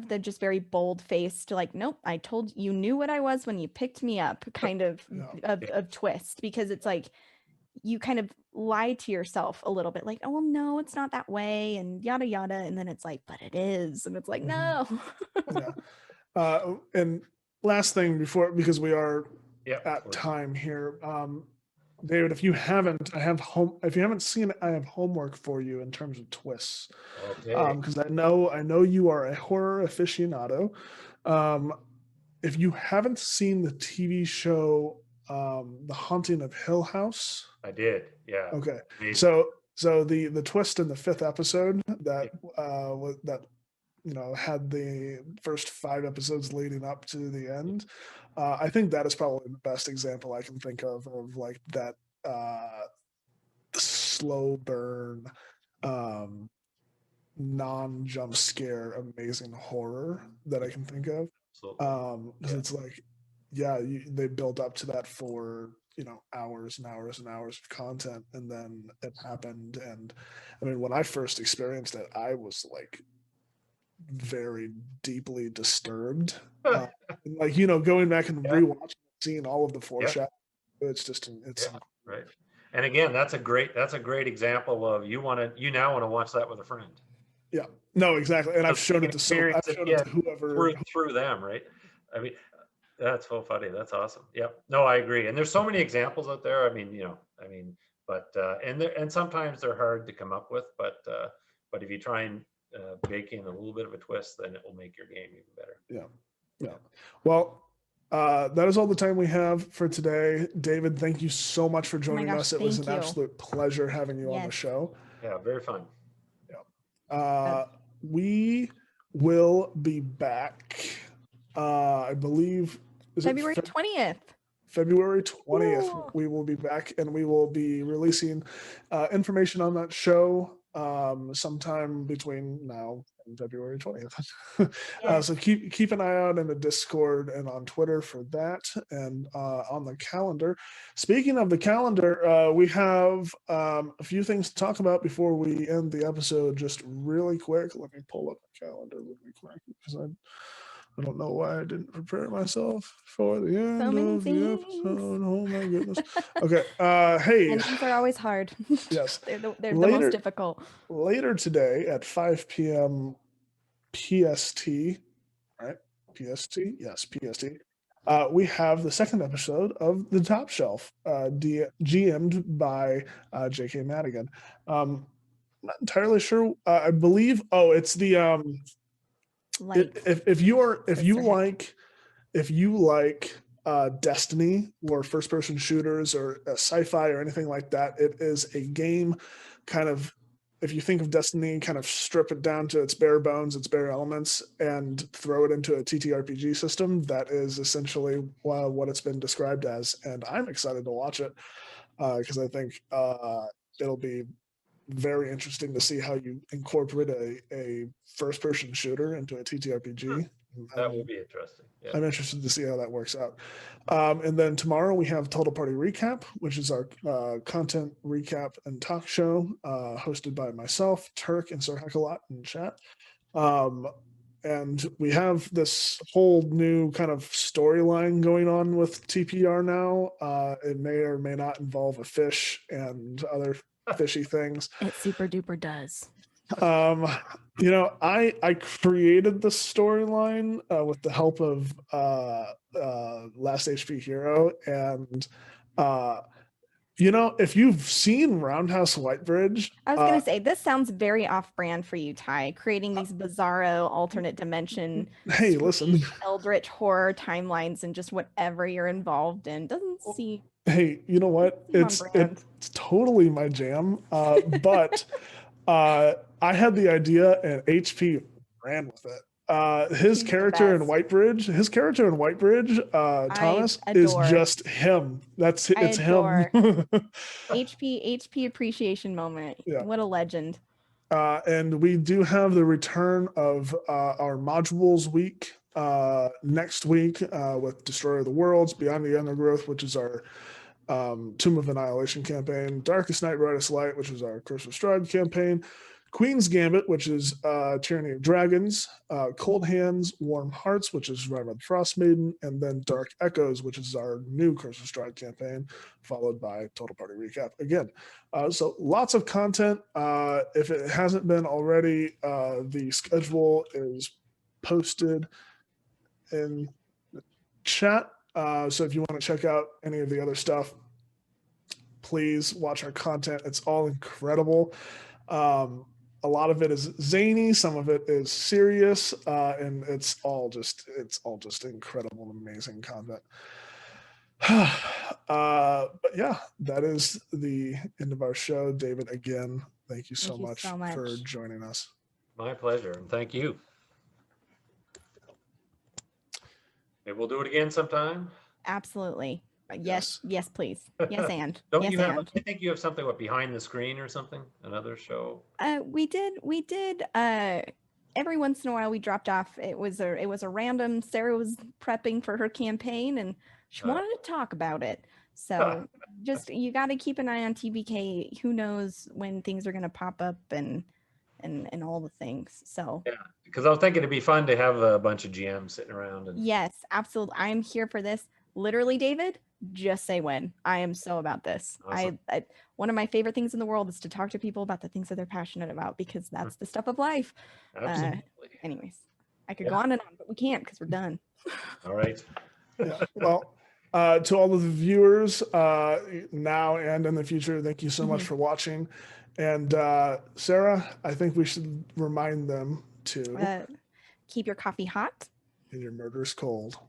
the just very bold face to like, nope, I told you, knew what I was when you picked me up kind of twist, because it's like you kind of lie to yourself a little bit, like, oh well, no, it's not that way, and yada yada, and then it's like, but it is, and it's like, no. And last thing because we are at time here, David, if you haven't seen it, I have homework for you in terms of twists. Okay. Because I know you are a horror aficionado. If you haven't seen the TV show The Haunting of Hill House, I did. Yeah. Okay. Amazing. So the twist in the 5th episode that had the first 5 episodes leading up to the end. I think that is probably the best example I can think of like that slow burn, non-jump scare, amazing horror that I can think of. Because it's like, they build up to that for hours and hours and hours of content, and then it happened. And I mean, when I first experienced it, I was like very deeply disturbed. Going back and rewatching, seeing all of the foreshadowing, it's right. And again, that's a great example of you now want to watch that with a friend. Yeah, no, exactly. And I've shown it to whoever through them, right? I mean, that's so funny. That's awesome. Yep. No, I agree. And there's so many examples out there. I mean, but and sometimes they're hard to come up with, but if you try and bake in a little bit of a twist, then it will make your game even better. Yeah. Well, that is all the time we have for today. David, thank you so much for joining us. It was an absolute pleasure having you on the show. Yeah, very fun. Yeah. We will be back, I believe, February 20th. February 20th. Ooh. We will be back, and we will be releasing information on that show sometime between now and February 20th. Yes. So keep an eye out in the Discord and on Twitter for that, and on the calendar. Speaking of the calendar, we have a few things to talk about before we end the episode. Just really quick, let me pull up the calendar really quick because I don't know why I didn't prepare myself for the end of the episode. Oh my goodness. Okay. Hey. Endings are always hard. Yes. They're the most difficult. Later today at 5 p.m. PST, right? PST? Yes, PST. We have the second episode of The Top Shelf, GM'd by J.K. Madigan. I'm not entirely sure. I believe, it's the... If you like Destiny or first person shooters or sci-fi or anything like that, it is a game kind of, if you think of Destiny, kind of strip it down to its bare bones, its bare elements, and throw it into a TTRPG system. That is essentially what it's been described as, and I'm excited to watch it because I think it'll be very interesting to see how you incorporate a first-person shooter into a TTRPG. That will be interesting. Yeah. I'm interested to see how that works out. And then tomorrow we have Total Party Recap, which is our content recap and talk show hosted by myself, Turk, and Sir Heckalot in chat. And we have this whole new kind of storyline going on with TPR now. It may or may not involve a fish and other fishy things. It super duper does. I created the storyline with the help of Last HP Hero, and if you've seen Roundhouse Whitebridge, I was gonna say this sounds very off-brand for you, Ty, creating these bizarro alternate dimension hey listen eldritch horror timelines and just whatever you're involved in doesn't seem. Hey, you know what? It's totally my jam. But I had the idea and HP ran with it. His character in Whitebridge, Thomas, is just him. It's him. HP appreciation moment. Yeah. What a legend. And we do have the return of our modules week next week with Destroyer of the Worlds, Beyond the Undergrowth, which is our Tomb of Annihilation campaign, Darkest Night, Brightest Light, which is our Curse of Strahd campaign, Queen's Gambit, which is Tyranny of Dragons, Cold Hands, Warm Hearts, which is Rime of the Frost Maiden, and then Dark Echoes, which is our new Curse of Strahd campaign, followed by Total Party Recap again. So lots of content. If it hasn't been already, the schedule is posted in the chat. So if you want to check out any of the other stuff, please watch our content. It's all incredible. A lot of it is zany, some of it is serious, and it's all just incredible, amazing content. But yeah, that is the end of our show. David, again, thank you so much for joining us. My pleasure, and thank you. Maybe we'll do it again sometime. Absolutely. Yes, please. Yes, and. Don't yes, you have? And. I think you have something behind the screen or something. Another show. We did. Every once in a while we dropped off. It was a random. Sarah was prepping for her campaign and she wanted to talk about it. So just you got to keep an eye on TBK. Who knows when things are going to pop up and all the things. So yeah, because I was thinking it'd be fun to have a bunch of GMs sitting around. And yes, absolutely. I'm here for this. Literally, David, just say when. I am so about this. Awesome. I one of my favorite things in the world is to talk to people about the things that they're passionate about, because that's the stuff of life. Absolutely. Anyways, I could Yeah. go on and on, but we can't because we're done. All right. Yeah. Well, to all of the viewers now and in the future, thank you so much for watching. And Sarah, I think we should remind them to Keep your coffee hot and your murder's cold.